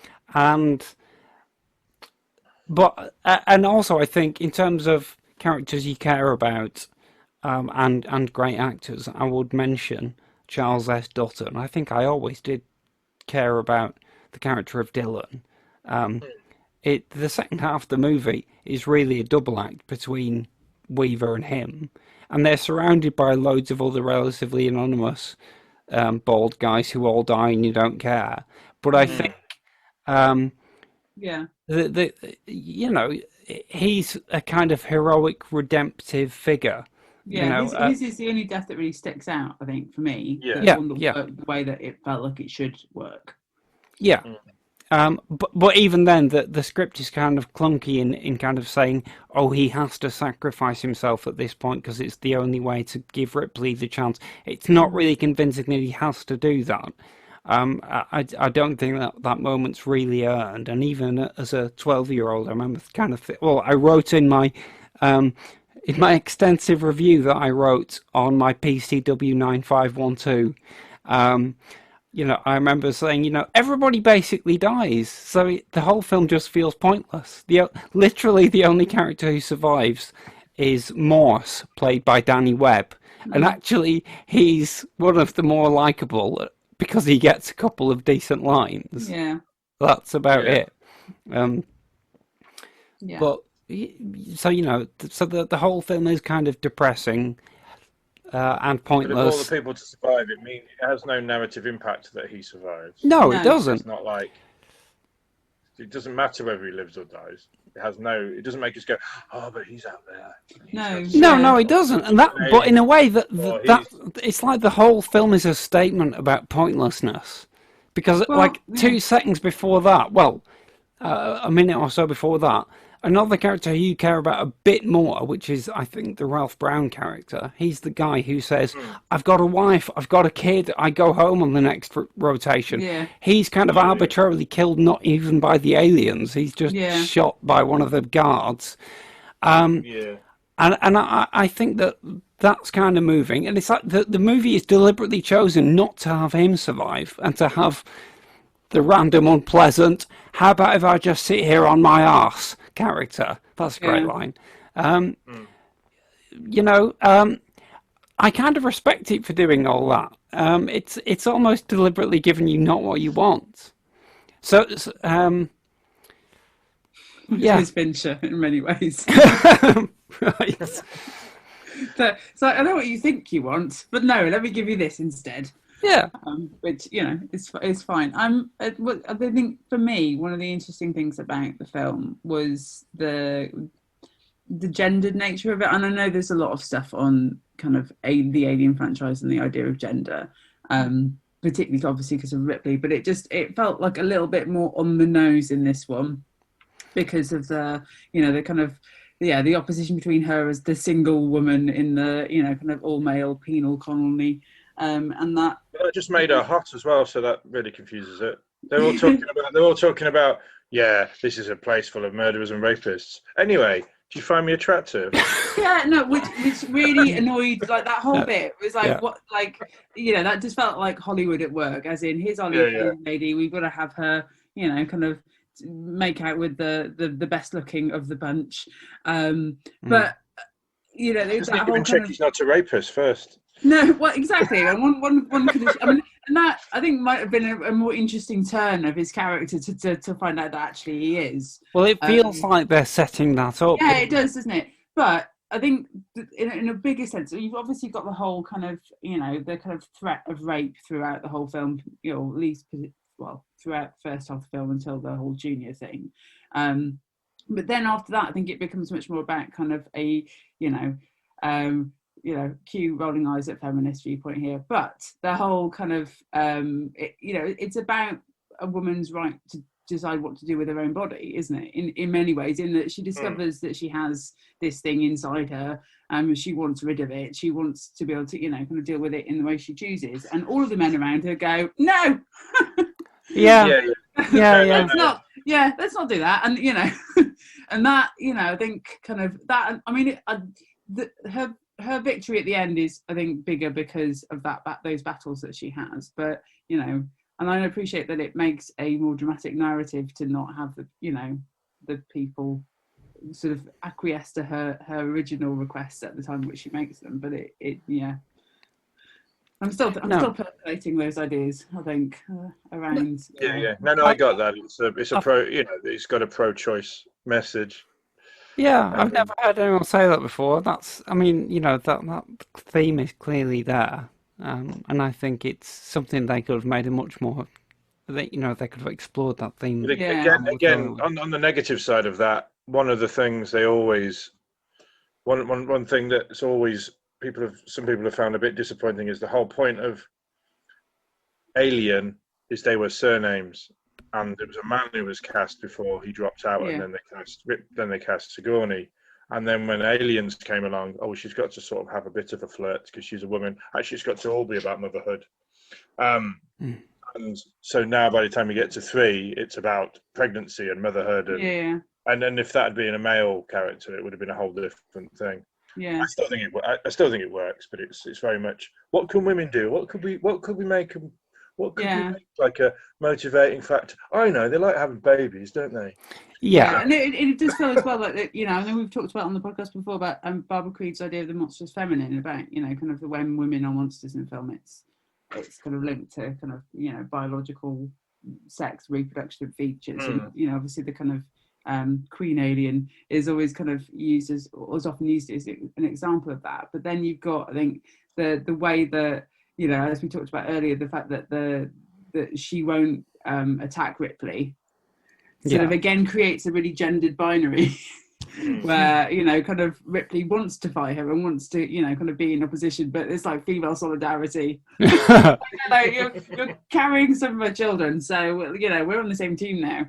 also I think in terms of characters you care about, and great actors, I would mention Charles S. Dutton. I think I always did care about the character of Dylan. The second half of the movie is really a double act between Weaver and him, and they're surrounded by loads of other relatively anonymous bald guys who all die and you don't care. But I think, you know, he's a kind of heroic, redemptive figure. Yeah, you know, his is the only death that really sticks out, I think, for me. The way that it felt like it should work. Yeah. But even then, the script is kind of clunky in kind of saying, oh, he has to sacrifice himself at this point because it's the only way to give Ripley the chance. It's not really convincing that he has to do that. I don't think that moment's really earned. And even as a 12-year-old, I remember kind of I wrote in my extensive review that I wrote on my PCW 9512. You know, I remember saying, you know, everybody basically dies, so the whole film just feels pointless. Literally, the only character who survives is Morse, played by Danny Webb, and actually, he's one of the more likable because he gets a couple of decent lines. Yeah, that's about it. But so you know, so the whole film is kind of depressing. And pointless. But if all the people to survive, it has no narrative impact that he survives. No, it doesn't. It's not like it doesn't matter whether he lives or dies. It doesn't make us go, oh, but he's out there. No, it doesn't. And but in a way that it's like the whole film is a statement about pointlessness, because 2 seconds before that, a minute or so before that, another character who you care about a bit more, which is, I think, the Ralph Brown character. He's the guy who says, I've got a wife, I've got a kid, I go home on the next rotation. Yeah. He's kind of arbitrarily killed, not even by the aliens. He's just shot by one of the guards. And I think that's kind of moving. And it's like the movie is deliberately chosen not to have him survive and to have the random, unpleasant, how about if I just sit here on my arse character. That's a great line. You know, I kind of respect it for doing all that. It's almost deliberately giving you not what you want. So It's Fincher in many ways. Right. So I know what you think you want, but no, let me give you this instead. Yeah. Which, you know, is fine. I think for me, one of the interesting things about the film was the gendered nature of it. And I know there's a lot of stuff on kind of the Alien franchise and the idea of gender, particularly obviously because of Ripley, but it felt like a little bit more on the nose in this one because of the kind of, the opposition between her as the single woman in the, you know, kind of all male penal colony. And that just made her hot as well, so that really confuses it. They're all talking about this is a place full of murderers and rapists. Anyway, do you find me attractive? Which really annoyed, like that whole bit was like what, like, you know, that just felt like Hollywood at work, as in here's our lady, we've got to have her, you know, kind of make out with the best looking of the bunch, but you know, there's that whole check he's not a rapist first. No, well, exactly. And one could. I mean, and that I think might have been a more interesting turn of his character to find out that actually he is. Well, it feels like they're setting that up. Yeah, it does, doesn't it? But I think in a bigger sense, you've obviously got the whole kind of, the kind of threat of rape throughout the whole film, at least, throughout the first half of the film until the whole junior thing. But then after that, I think it becomes much more about kind of a, cue rolling eyes at feminist viewpoint here, but the whole kind of, it's about a woman's right to decide what to do with her own body, isn't it? In many ways, in that she discovers that she has this thing inside her, she wants rid of it, she wants to be able to, kind of deal with it in the way she chooses, and all of the men around her go, no. Let's not do that. And and that, I think kind of that, I mean, her victory at the end is, I think, bigger because of those battles that she has, but and I appreciate that it makes a more dramatic narrative to not have the people sort of acquiesce to her original requests at the time which she makes them. But I'm still percolating those ideas, I think, around. No, I got that. It's got a pro-choice message. Yeah, I've never heard anyone say that before. That theme is clearly there. And I think it's something they could have made a much more, they could have explored that theme. Again, on the negative side of that, one of the things they always, one thing that's always some people have found a bit disappointing is the whole point of Alien is they were surnames, and there was a man who was cast before he dropped out, and then they cast Sigourney. And then when Aliens came along, she's got to sort of have a bit of a flirt because she's a woman. Actually, it's got to all be about motherhood. And so now by the time we get to 3, it's about pregnancy and motherhood. And then if that had been a male character, it would have been a whole different thing. Yeah. I still think it works, but it's very much, what can women do? What could we make them? What could be like a motivating factor? I know they like having babies, don't they? Yeah, and it does feel as well like that. I know we've talked about on the podcast before about Barbara Creed's idea of the monstrous feminine, about kind of when women are monsters in film, it's kind of linked to kind of biological sex reproductive features, and obviously the kind of queen alien is always kind of used as often used as an example of that. But then you've got, I think, the way that, as we talked about earlier, the fact that that she won't attack Ripley sort of again creates a really gendered binary where kind of Ripley wants to fight her and wants to kind of be in opposition, but it's like female solidarity. You're carrying some of her children, so we're on the same team now,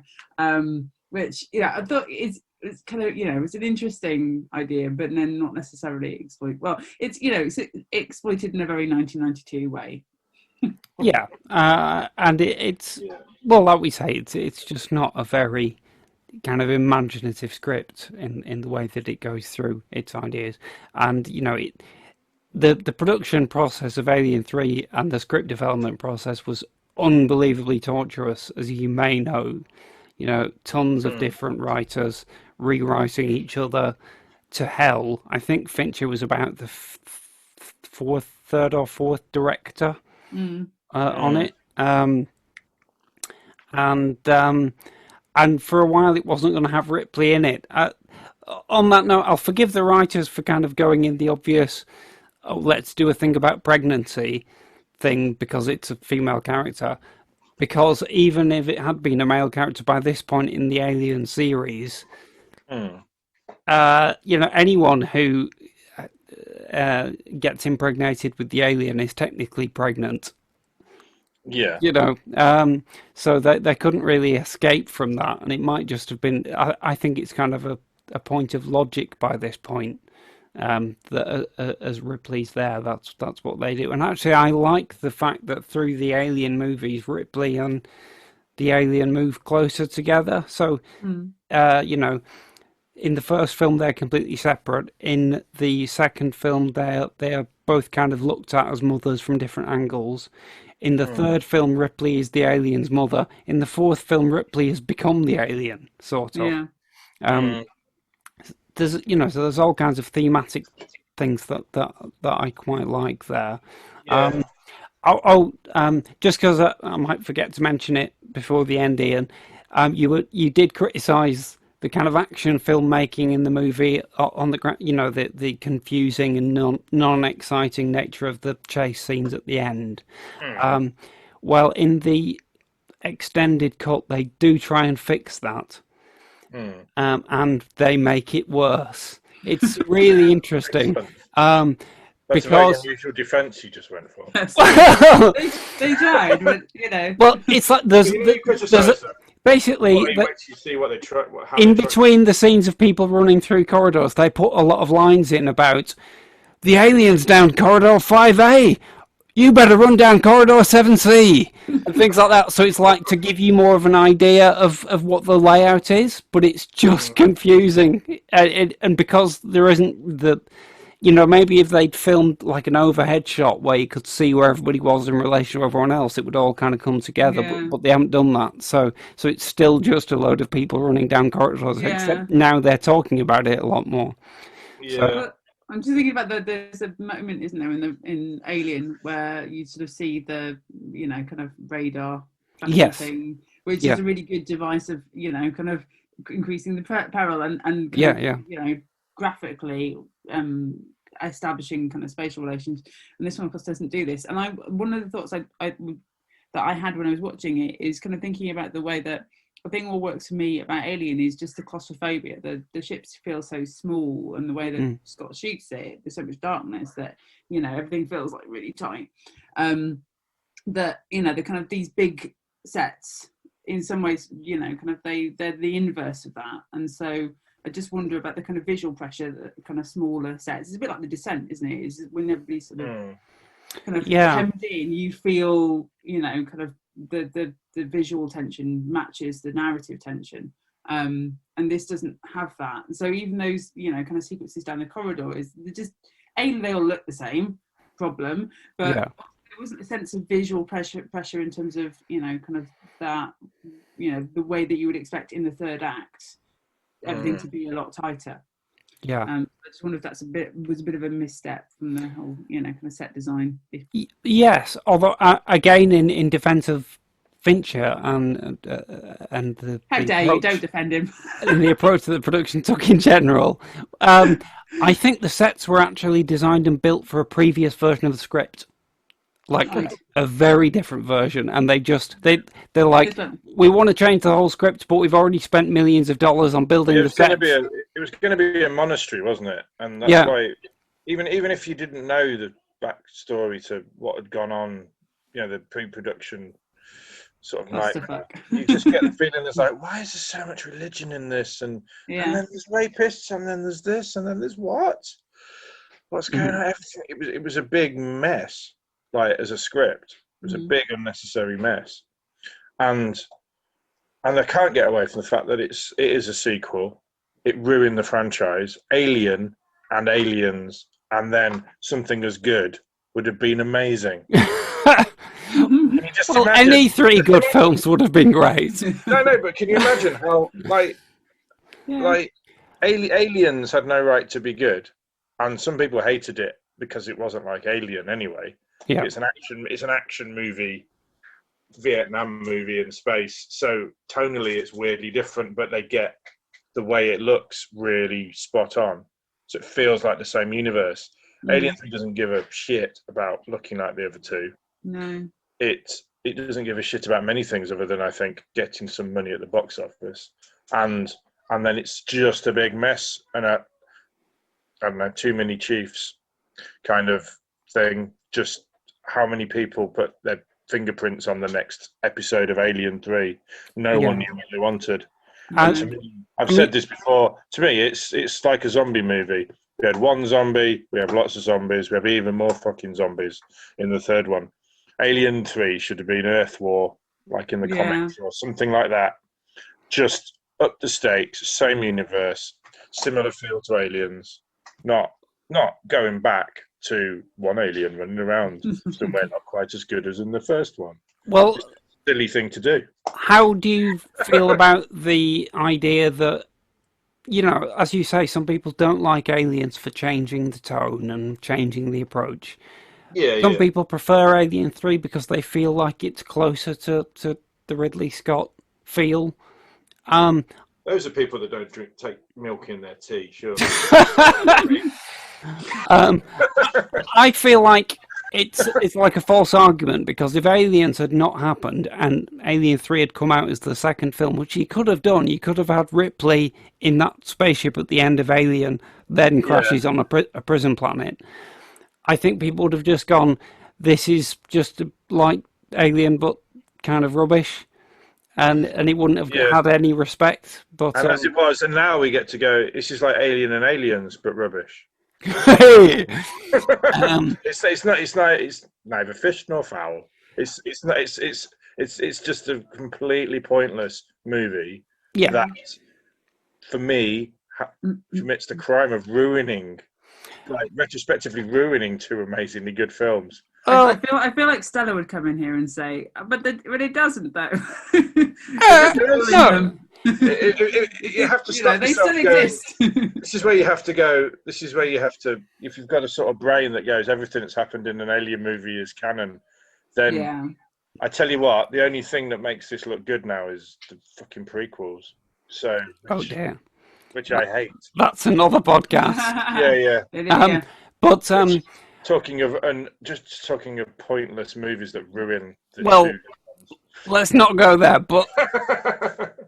which I thought it's kind of it's an interesting idea, but then not necessarily it's exploited in a very 1992 way. And it's well, like we say, it's just not a very kind of imaginative script in the way that it goes through its ideas. And the production process of Alien 3 and the script development process was unbelievably torturous, as you may know. Tons of different writers rewriting each other to hell. I think Fincher was about the third or fourth director on it, and for a while it wasn't going to have Ripley in it. On that note, I'll forgive the writers for kind of going in the obvious, let's do a thing about pregnancy thing because it's a female character. Because even if it had been a male character by this point in the Alien series, anyone who gets impregnated with the alien is technically pregnant. Yeah. So they couldn't really escape from that, and it might just have been. I think it's kind of a point of logic by this point. That as Ripley's there, that's what they do. And actually, I like the fact that through the Alien movies, Ripley and the alien move closer together. So, in the first film, they're completely separate. In the second film, they're both kind of looked at as mothers from different angles. In the third film, Ripley is the alien's mother. In the fourth film, Ripley has become the alien, sort of. Yeah. There's all kinds of thematic things that I quite like there. Yeah. Just because I might forget to mention it before the end, Ian, you did criticise the kind of action filmmaking in the movie on the the confusing and non-exciting nature of the chase scenes at the end. Well, in the extended cut, they do try and fix that, and they make it worse. It's really interesting. That's a very unusual defence you just went for. They tried, but Well, it's like there's basically in between the scenes of people running through corridors, they put a lot of lines in about the aliens down corridor 5A. You better run down corridor 7C and things like that. So it's like to give you more of an idea of what the layout is, but it's just confusing. And because there isn't the, maybe if they'd filmed like an overhead shot where you could see where everybody was in relation to everyone else, it would all kind of come together. Yeah. But they haven't done that. So it's still just a load of people running down corridors, except now they're talking about it a lot more. Yeah. So, I'm just thinking about there's a moment, isn't there, in Alien where you sort of see the, kind of radar thing, which is a really good device of, kind of increasing the peril and graphically establishing kind of spatial relations. And this one, of course, doesn't do this. And one of the thoughts that I had when I was watching it is kind of thinking about the way that the thing what works for me about Alien is just the claustrophobia. The ships feel so small, and the way that Scott shoots it, there's so much darkness that everything feels like really tight. That the kind of these big sets, in some ways, kind of they're the inverse of that. And so I just wonder about the kind of visual pressure that kind of smaller sets. It's a bit like The Descent, isn't it? Is when everybody's sort of kind of hemmed in, you feel kind of the visual tension matches the narrative tension, and this doesn't have that. And so even those kind of sequences down the corridor they all look the same, problem, but there wasn't a sense of visual pressure in terms of kind of that the way that you would expect in the third act everything to be a lot tighter. I just wonder if that's was a bit of a misstep from the whole, kind of set design. Yes, although again, in defence of Fincher and the how dare you? Don't defend him. And the approach that the production took in general, I think the sets were actually designed and built for a previous version of the script. Like a very different version, and they're like, we want to change the whole script, but we've already spent millions of dollars on building the sets. It was going to be a monastery, wasn't it? And that's why, even if you didn't know the backstory to what had gone on, the pre-production sort of nightmare, you just get the feeling there's like, why is there so much religion in this? And then there's rapists, and then there's this, and then there's what's going on? Everything. It was a big mess. Like as a script, it was a big unnecessary mess, and they can't get away from the fact that it is a sequel. It ruined the franchise. Alien and Aliens, and then something as good would have been amazing. Any three good films would have been great. No, but can you imagine how Aliens had no right to be good, and some people hated it because it wasn't like Alien anyway. Yeah. It's an action movie, Vietnam movie in space. So tonally it's weirdly different, but they get the way it looks really spot on. So it feels like the same universe. Alien3 doesn't give a shit about looking like the other two. No. It doesn't give a shit about many things other than, I think, getting some money at the box office. And then it's just a big mess and I don't know, too many chiefs kind of thing. Just how many people put their fingerprints on the next episode of Alien3? No one knew what they wanted. And to me, I've said this before. To me, it's like a zombie movie. We had one zombie. We have lots of zombies. We have even more fucking zombies in the third one. Alien3 should have been Earth War, like in the comics or something like that. Just up the stakes, same universe, similar feel to Aliens. Not going back to one alien running around somewhere not quite as good as in the first one. Well, just a silly thing to do. How do you feel about the idea that, as you say, some people don't like Aliens for changing the tone and changing the approach. Some people prefer Alien3 because they feel like it's closer to the Ridley Scott feel. Those are people that don't take milk in their tea, sure. I feel like it's like a false argument, because if Aliens had not happened and Alien 3 had come out as the second film, which you could have done, you could have had Ripley in that spaceship at the end of Alien, then crashes on a prison planet. I think people would have just gone, this is just like Alien but kind of rubbish. And it wouldn't have had any respect. But and as it was, and now we get to go, this is like Alien and Aliens, but rubbish. It's neither fish nor fowl. It's just a completely pointless movie. Yeah. That, for me, commits the crime of ruining, like retrospectively ruining two amazingly good films. I feel like Stella would come in here and say, but it doesn't though. No. You have to stop they yourself still going, exist. This is where you have to go. This is where you have to. If you've got a sort of brain that goes, everything that's happened in an Alien movie is canon, then I tell you what, the only thing that makes this look good now is the fucking prequels. So, dear, which I hate. That's another podcast. Yeah. But talking of pointless movies that ruin. Let's not go there. But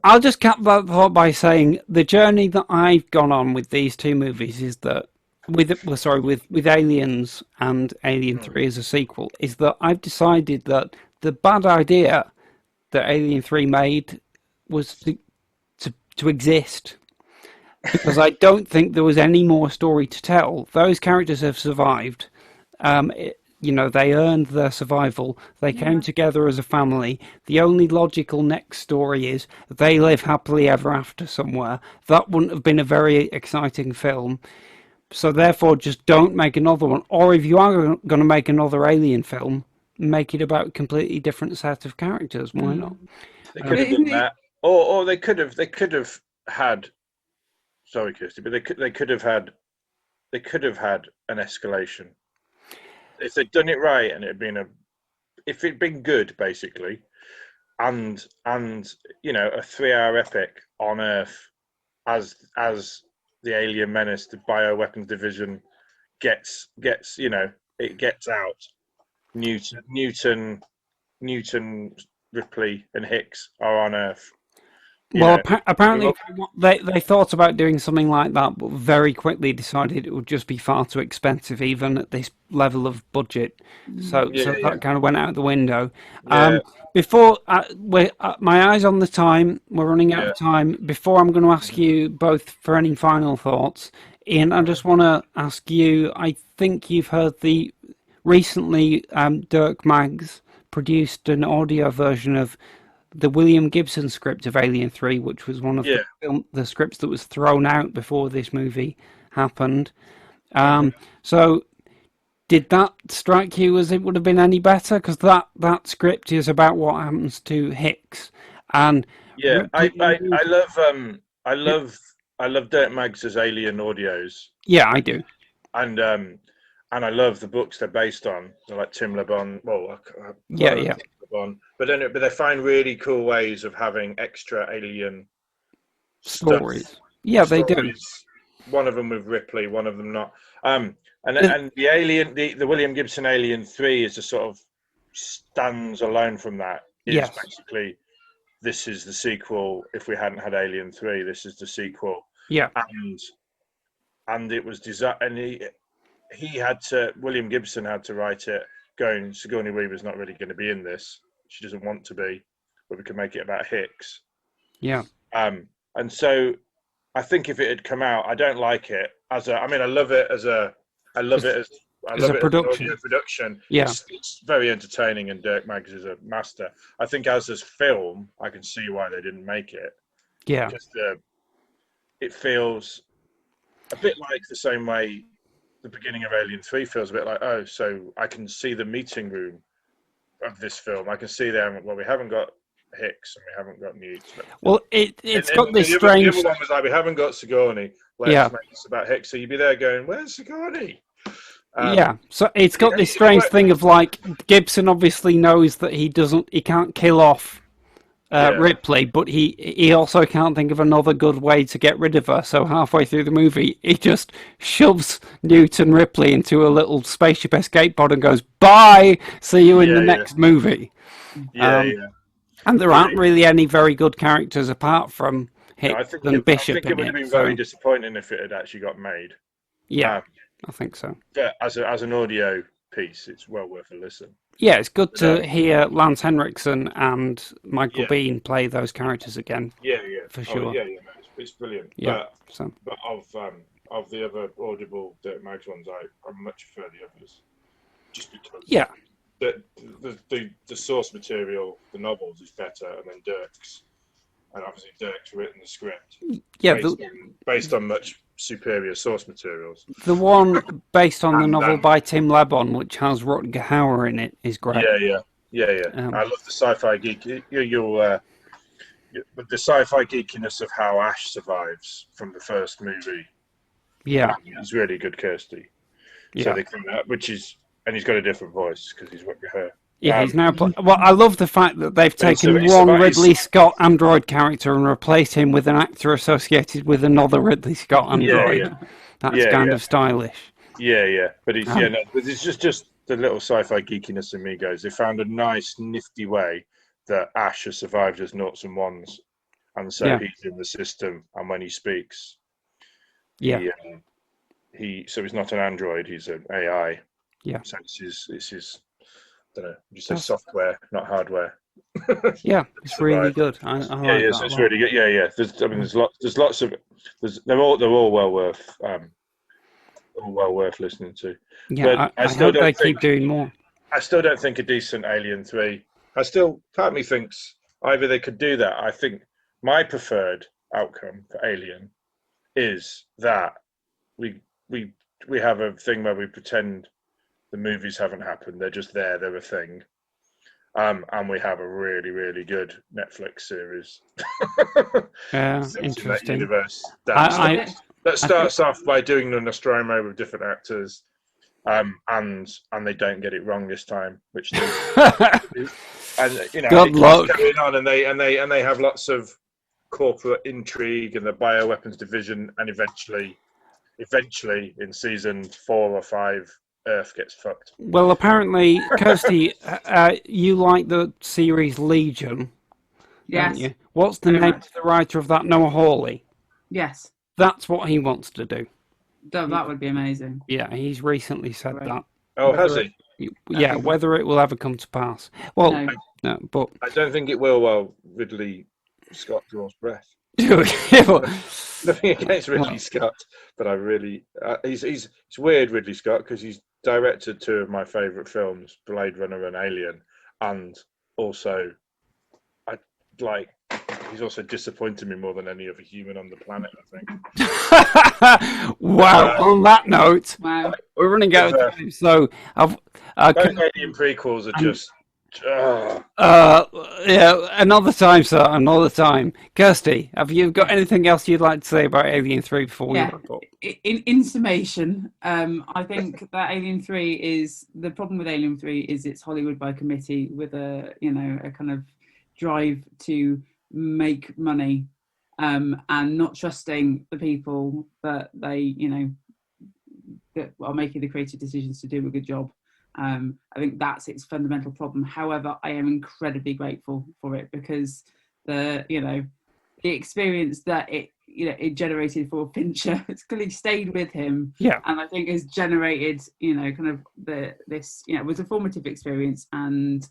I'll just cap that thought by saying the journey that I've gone on with these two movies is that with Aliens and Alien 3 as a sequel, is that I've decided that the bad idea that Alien 3 made was to exist. Because I don't think there was any more story to tell. Those characters have survived. They earned their survival. They came together as a family. The only logical next story is they live happily ever after somewhere. That wouldn't have been a very exciting film. So therefore, just don't make another one. Or if you are going to make another Alien film, make it about a completely different set of characters. Why not? They could have done that, or they could have had. Sorry, Kirsty, but they could have had an escalation if they'd done it right, and if it'd been good, basically, and a 3-hour epic on Earth as the alien menace, the bioweapons division gets out. Newton, Ripley, and Hicks are on Earth. Apparently they thought about doing something like that, but very quickly decided it would just be far too expensive, even at this level of budget. So that kind of went out the window. Before my eyes on the time, we're running out of time. Before I'm going to ask you both for any final thoughts, Ian, I just want to ask you. I think you've heard recently Dirk Maggs produced an audio version of the William Gibson script of Alien 3, which was one of the scripts that was thrown out before this movie happened. So did that strike you as it would have been any better? Because that script is about what happens to Hicks. And I love Dirk Maggs' Alien audios. Yeah, I do. And I love the books they're based on. They're like Tim Le Bon. But they find really cool ways of having extra alien stories. Stuff. Yeah, they do. One of them with Ripley, one of them not. And the Alien, the William Gibson Alien 3 is a sort of stands alone from that. It's basically, this is the sequel. If we hadn't had Alien 3, this is the sequel. Yeah. And it was designed, and William Gibson had to write it going, Sigourney Weaver's not really going to be in this. She doesn't want to be, but we can make it about Hicks. Yeah. And so I think if it had come out, I don't like it I love it as a production. Yeah. It's very entertaining, and Dirk Maggs is a master. I think as film, I can see why they didn't make it. Yeah. Just it feels a bit like the same way the beginning of Alien 3 feels a bit like, so I can see the meeting room of this film. I can see them. Well, we haven't got Hicks and we haven't got Newt. Well, it's got this strange. The other one was like, we haven't got Sigourney. Let's make this about Hicks. So you'd be there going, where's Sigourney? So it's got this strange thing of like Gibson obviously knows that he can't kill off Ripley, but he also can't think of another good way to get rid of her. So halfway through the movie, he just shoves Newton Ripley into a little spaceship escape pod and goes, "Bye, see you in the next movie." And there aren't really any very good characters apart from Hicks and Bishop. I think it would have been very disappointing if it had actually got made. Yeah, I think so. But as an audio piece, it's well worth a listen. Yeah, it's good to hear Lance Henriksen and Michael Biehn play those characters again. Yeah, for sure. No, it's brilliant. Yeah, but of the other audible Dirk Maggs ones, I much prefer the others, just because. Yeah. The source material, the novels, is better, and then Dirk's, and obviously Dirk's written the script. Yeah, based on much superior source materials. The one based on the novel by Tim Lebon, which has Rutger Hauer in it, is great. Yeah. I love the sci-fi geek. The sci-fi geekiness of how Ash survives from the first movie. Yeah, it's really good, Kirsty. Yeah. So they come out, and he's got a different voice because he's Rutger Hauer. Yeah, he's now. Well, I love the fact that they've taken one Ridley Scott android character and replaced him with an actor associated with another Ridley Scott android. That's kind of stylish. Yeah. But it's just the little sci-fi geekiness in me goes. They found a nice, nifty way that Ash has survived as noughts and ones, and so he's in the system. And when he speaks, so he's not an android; he's an AI. Yeah. So it's his. I don't know. You say software, not hardware. Yeah, it's really good. I like that so it's really good. Yeah. There's lots of. They're all well worth listening to. Yeah, I hope they keep doing more. I still don't think a decent Alien 3. Part of me thinks either they could do that. I think my preferred outcome for Alien is that we have a thing where we pretend the movies haven't happened. They're just there. They're a thing. And we have a really, really good Netflix series. Interesting. That universe. That starts off by doing the Nostromo with different actors, and they don't get it wrong this time, which they and good luck going on, and they have lots of corporate intrigue and the bioweapons division, and eventually in season 4 or 5. Earth gets fucked. Well, apparently, Kirsty, you like the series Legion. Yes. You? What's the name of the writer of that? Noah Hawley. Yes. That's what he wants to do. That would be amazing. Yeah, he's recently said that. Oh, has he? Yeah, whether it will ever come to pass. Well, no, but I don't think it will while Ridley Scott draws breath. Nothing against Ridley Scott, but I really it's weird, Ridley Scott, because he's directed 2 of my favourite films, Blade Runner and Alien, and also he's also disappointed me more than any other human on the planet, I think. Wow, on that note, we're running out of time, so both Alien prequels are just another time, sir, another time. Kirsty, have you got anything else you'd like to say about Alien 3 before we wrap up? In summation, I think that Alien 3 is the problem with Alien 3 is it's Hollywood by committee with a kind of drive to make money, and not trusting the people that they that are making the creative decisions to do a good job. I think that's its fundamental problem. However, I am incredibly grateful for it because the experience that it generated for Fincher, it's clearly stayed with him. Yeah. And I think has generated, kind of this was a formative experience and,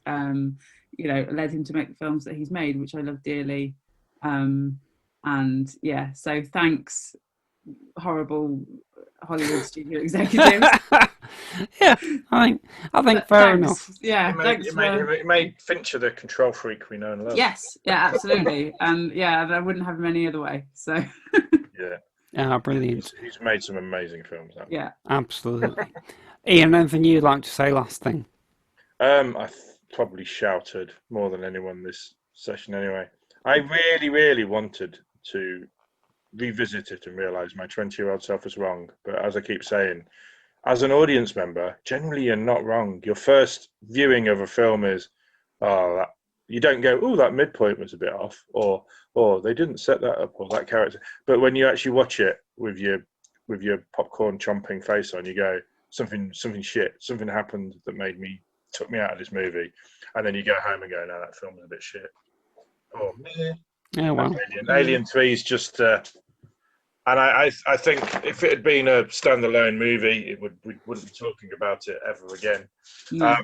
led him to make the films that he's made, which I love dearly. So thanks, horrible Hollywood studio executives. I think fair enough. Yeah, it made Fincher the control freak we know and love. Yes, absolutely, and I wouldn't have him any other way. So brilliant. He's made some amazing films. Yeah, absolutely. Ian, anything you'd like to say last thing? I probably shouted more than anyone this session. Anyway, I really, really wanted to revisit it and realise my 20-year-old self was wrong. But as I keep saying, as an audience member, generally you're not wrong. Your first viewing of a film is, You don't go, oh, that midpoint was a bit off, or they didn't set that up, or that character. But when you actually watch it with your popcorn chomping face on, you go, something happened that took me out of this movie, and then you go home and go, no, that film was a bit shit. Oh, yeah, well, Alien 3 is just, and I think if it had been a standalone movie, we wouldn't be talking about it ever again. No.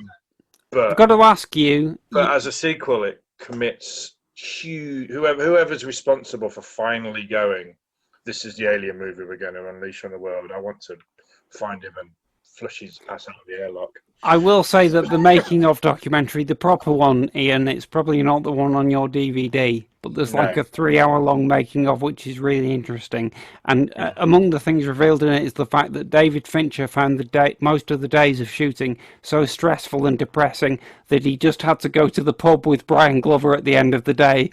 But I've got to ask you. But as a sequel, it commits huge. Whoever's responsible for finally going, this is the Alien movie we're going to unleash on the world. I want to find him and flush his ass out of the airlock. I will say that the making of documentary, the proper one, Ian, it's probably not the one on your DVD, but there's like a 3-hour long making of, which is really interesting. And among the things revealed in it is the fact that David Fincher found most of the days of shooting so stressful and depressing that he just had to go to the pub with Brian Glover at the end of the day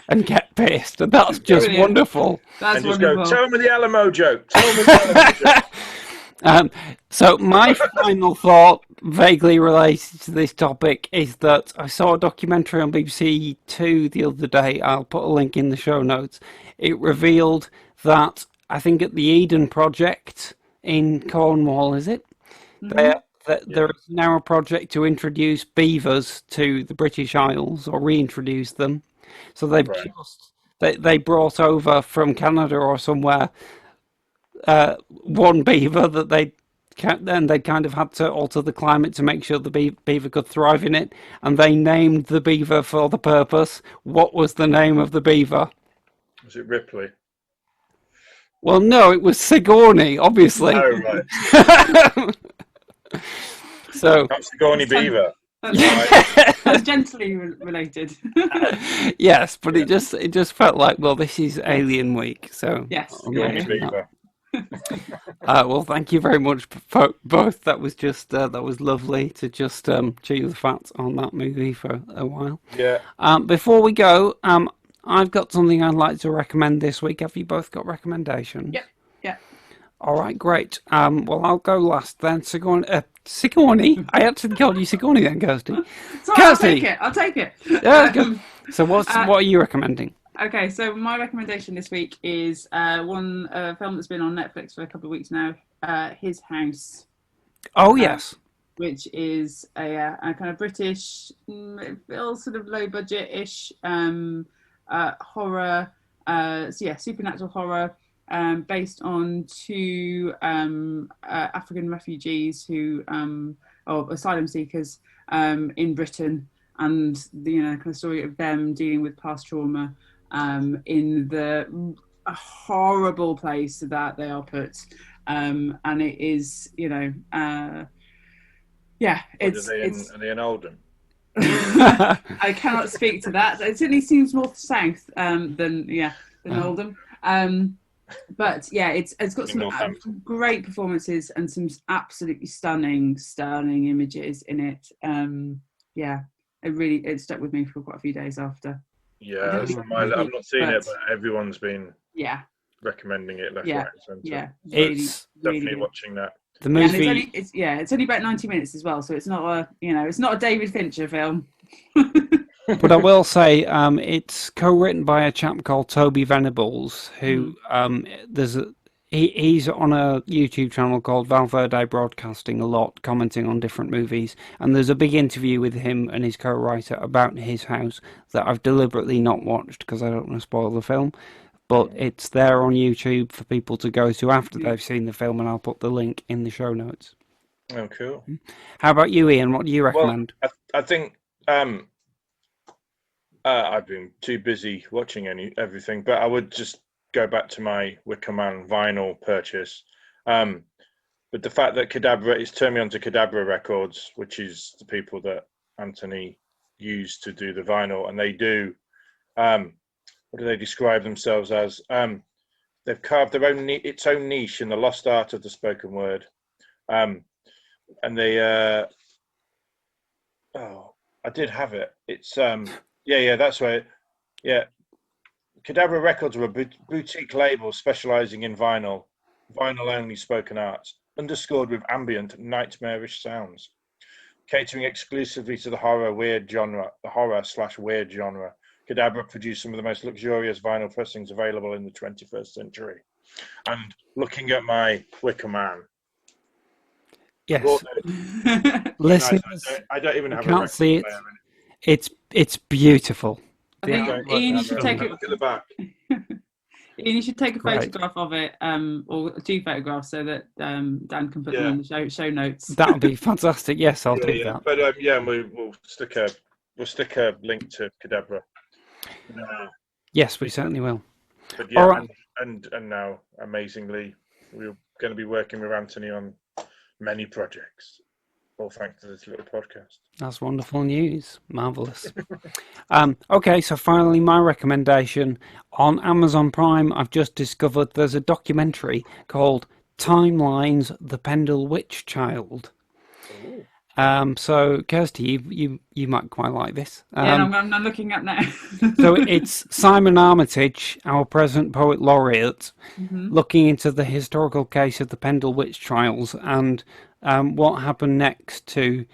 and get pissed. And that's just Brilliant. Wonderful. That's and just wonderful. go, tell me the Alamo joke. Tell me the Alamo joke. So my final thought, vaguely related to this topic, is that I saw a documentary on BBC Two the other day. I'll put a link in the show notes. It revealed that, I think at the Eden Project in Cornwall, is it? There is now a project to introduce beavers to the British Isles, or reintroduce them. So they've they brought over from Canada or somewhere one beaver that they kind of had to alter the climate to make sure the beaver could thrive in it, and they named the beaver for the purpose. What was the name of the beaver? Was it Ripley? Well, no, it was Sigourney, obviously. Oh, right. So Sigourney Beaver. That's gently related. Yes, but it just felt like, well, this is Alien Week, so yes. Sigourney Beaver. Well, thank you very much for both. That was just that was lovely to just chew the fat on that movie for a while. Yeah. Before we go, I've got something I'd like to recommend this week. Have you both got recommendations? Yep. Yeah. All right, great. Well, I'll go last then. Sigourney. I actually called you Sigourney then, Kirsty. Sorry, Kirsty. I'll take it. Yeah, good. So what are you recommending? Okay, so my recommendation this week is one film that's been on Netflix for a couple of weeks now, His House. Oh, yes. Which is a kind of British, it feels sort of low budget-ish horror, supernatural horror, based on two African refugees or asylum seekers in Britain, and the kind of story of them dealing with past trauma in the horrible place that they are put, and it is are they in Oldham? I cannot speak to that. It certainly seems more south than Oldham. But yeah, it's got some great performances and some absolutely stunning images in it. It stuck with me for quite a few days after. Yeah, I've not seen it, but everyone's been recommending it left, right, and centre. It's definitely really watching that. The movie. It's only about 90 minutes as well, so it's not a David Fincher film. But I will say it's co-written by a chap called Toby Venables, who he's on a YouTube channel called Valverde Broadcasting a lot, commenting on different movies. And there's a big interview with him and his co-writer about His House that I've deliberately not watched because I don't want to spoil the film. But it's there on YouTube for people to go to after they've seen the film, and I'll put the link in the show notes. Oh, cool. How about you, Ian? What do you recommend? Well, I think I've been too busy watching everything, but I would just go back to my Wicker Man vinyl purchase. But the fact that it's turned me on to Cadabra Records, which is the people that Anthony used to do the vinyl, and they do. What do they describe themselves as? They've carved their own its own niche in the lost art of the spoken word, and they. I did have it. It's that's right. Yeah, Cadabra Records were a boutique label specialising in vinyl only spoken arts, underscored with ambient, nightmarish sounds. catering exclusively to the horror/weird genre. Cadabra produced some of the most luxurious vinyl pressings available in the 21st century. And looking at my Wicker Man. Yes. Listen, I don't even have a can't see it. player in it. It's beautiful. I think Ian, you should take it. Look at the back. Ian, you should take a photograph of it, or 2 photographs, so that Dan can put them in the show notes. That would be fantastic. Yes, I'll do that. But we'll stick a link to Cadabra. Yes, we certainly will. But All right. and now, amazingly, we're going to be working with Anthony on many projects. All thanks to this little podcast. That's wonderful news. Marvellous. Okay, so finally my recommendation. On Amazon Prime, I've just discovered there's a documentary called Timelines, The Pendle Witch Child. So, Kirsty, you might quite like this. I'm looking up now. So it's Simon Armitage, our present poet laureate, looking into the historical case of the Pendle Witch Trials and what happened next to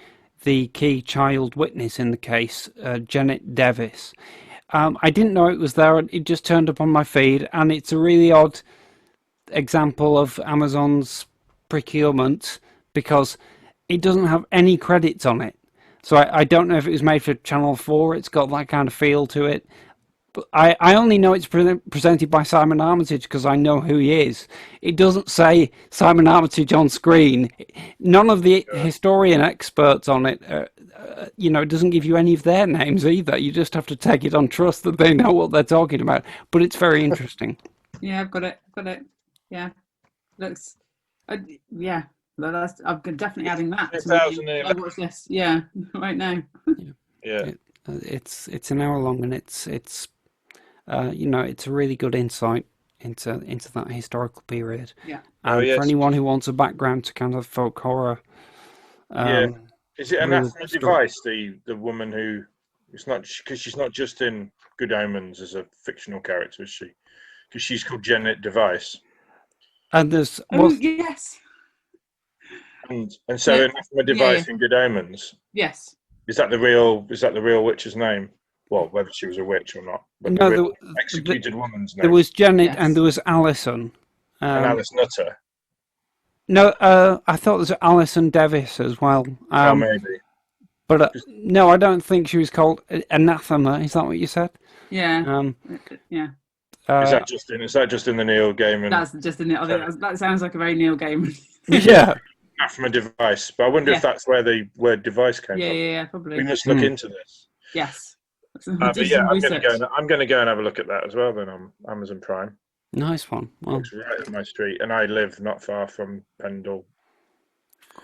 the key child witness in the case, Janet Davis. I didn't know it was there. It just turned up on my feed, and it's a really odd example of Amazon's procurement because it doesn't have any credits on it. So I don't know if it was made for Channel 4. It's got that kind of feel to it. But I only know it's presented by Simon Armitage because I know who he is. It doesn't say Simon Armitage on screen. None of the historian experts on it, it doesn't give you any of their names either. You just have to take it on trust that they know what they're talking about. But it's very interesting. Yeah, I've got it. Yeah. Looks, yeah. I'm definitely adding that. I watch this. Yeah, right now. Yeah. It's an hour long, and it's it's a really good insight into that historical period. Yeah. And for anyone who wants a background to kind of folk horror. Is it Anathema Device, the woman who? It's not because she's not just in Good Omens as a fictional character, is she? Because she's called Janet Device. And there's yes. And so Anathema Device in Good Omens. Yes. Is that the real witch's name? Well, whether she was a witch or not. But no, the executed woman's name. There was Janet and there was Alison. And Alice Nutter. No, I thought there was Alison Davis as well. Maybe. But no, I don't think she was called Anathema. Is that what you said? Yeah. Yeah. Is that just in the Neil Gaiman? That's just in it. That sounds like a very Neil Gaiman. Yeah. Anathema Device, but I wonder if that's where the word device came from. Yeah, probably. We must look into this. Yes. But yeah, I'm going to go and have a look at that as well then on Amazon Prime. Nice one. Well, it's right up my street, and I live not far from Pendle.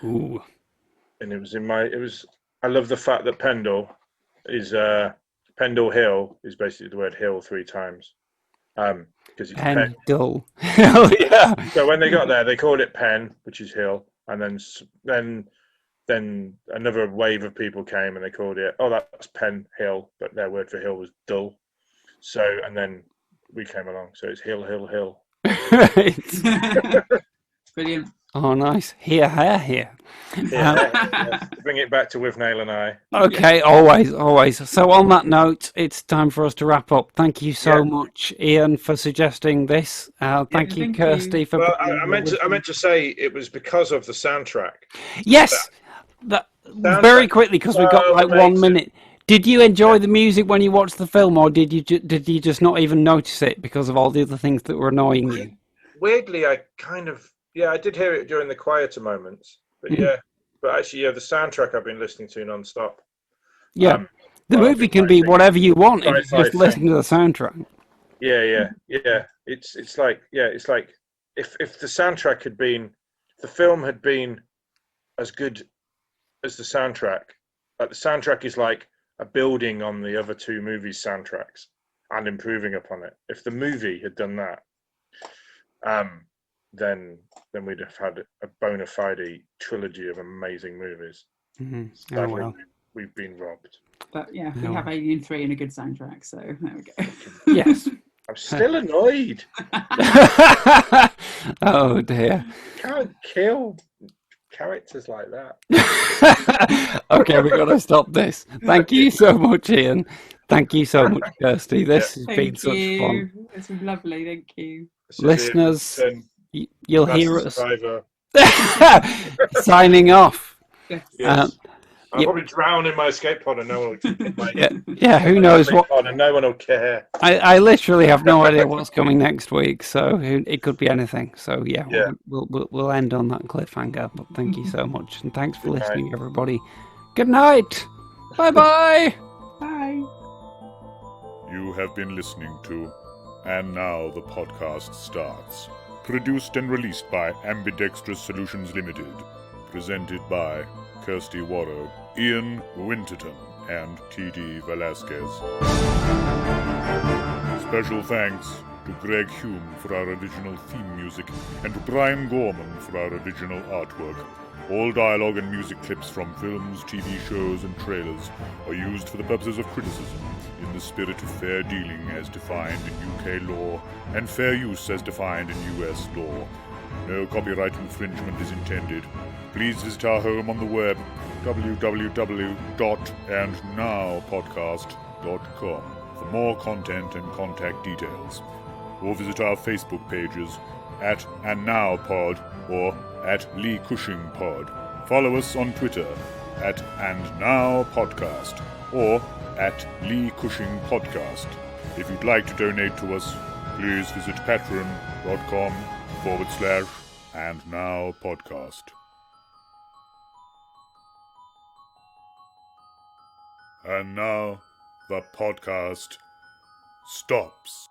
Ooh. And I love the fact that Pendle is Pendle Hill is basically the word hill 3 times. Because it's Pendle. Hell yeah. So when they got there, they called it Pen, which is hill, and then another wave of people came and they called it, that's Pen Hill, but their word for hill was dull. So, and then we came along, so it's hill. Right. Brilliant. Oh, nice. Here. Yes. Bring it back to With Nail and I. Okay, always. So on that note, it's time for us to wrap up. Thank you so much, Ian, for suggesting this. Thank you, Kirsty, for. Well, I meant to say it was because of the soundtrack. Yes, very quickly because we've got like 1 minute. Did you enjoy the music when you watched the film, or did you just not even notice it because of all the other things that were annoying you? Weirdly, I did hear it during the quieter moments, but actually, the soundtrack I've been listening to non-stop. Yeah, the movie can be whatever you want if you just listen to the soundtrack. Yeah. It's like if the soundtrack had been, if the film had been as good as the soundtrack. Like the soundtrack is like a building on the other 2 movies' soundtracks and improving upon it. If the movie had done that, then we'd have had a bona fide trilogy of amazing movies. Mm-hmm. Sadly, we've been robbed. But yeah, we have Alien 3 and a good soundtrack, so there we go. Yes. I'm still annoyed. Oh dear. Can't kill characters like that. Okay, we've got to stop this. Thank you so much, Ian. Thank you so much, Kirsty. This has been such fun. It's been lovely. Thank you. Listeners, you'll hear us Survivor. signing off. Yes. I'll probably drown in my escape pod and no one will who knows what? And no one will care. I literally have no idea what's coming next week, so it could be anything. So we'll end on that cliffhanger. But thank you so much, and thanks for listening, everybody. Good night. Bye. Bye. You have been listening to And Now the Podcast Starts. Produced and released by Ambidextrous Solutions Limited. Presented by Kirsty Warrow, Ian Winterton, and T.D. Velasquez. Special thanks to Greg Hume for our original theme music, and to Brian Gorman for our original artwork. All dialogue and music clips from films, TV shows, and trailers are used for the purposes of criticism, in the spirit of fair dealing as defined in UK law, and fair use as defined in US law. No copyright infringement is intended. Please visit our home on the web, www.andnowpodcast.com, for more content and contact details. Or visit our Facebook pages at AndNowPod or at Lee Cushing Pod. Follow us on Twitter at AndNowPodcast or at Lee Cushing Podcast. If you'd like to donate to us, please visit patreon.com/AndNowPodcast. And now the podcast stops.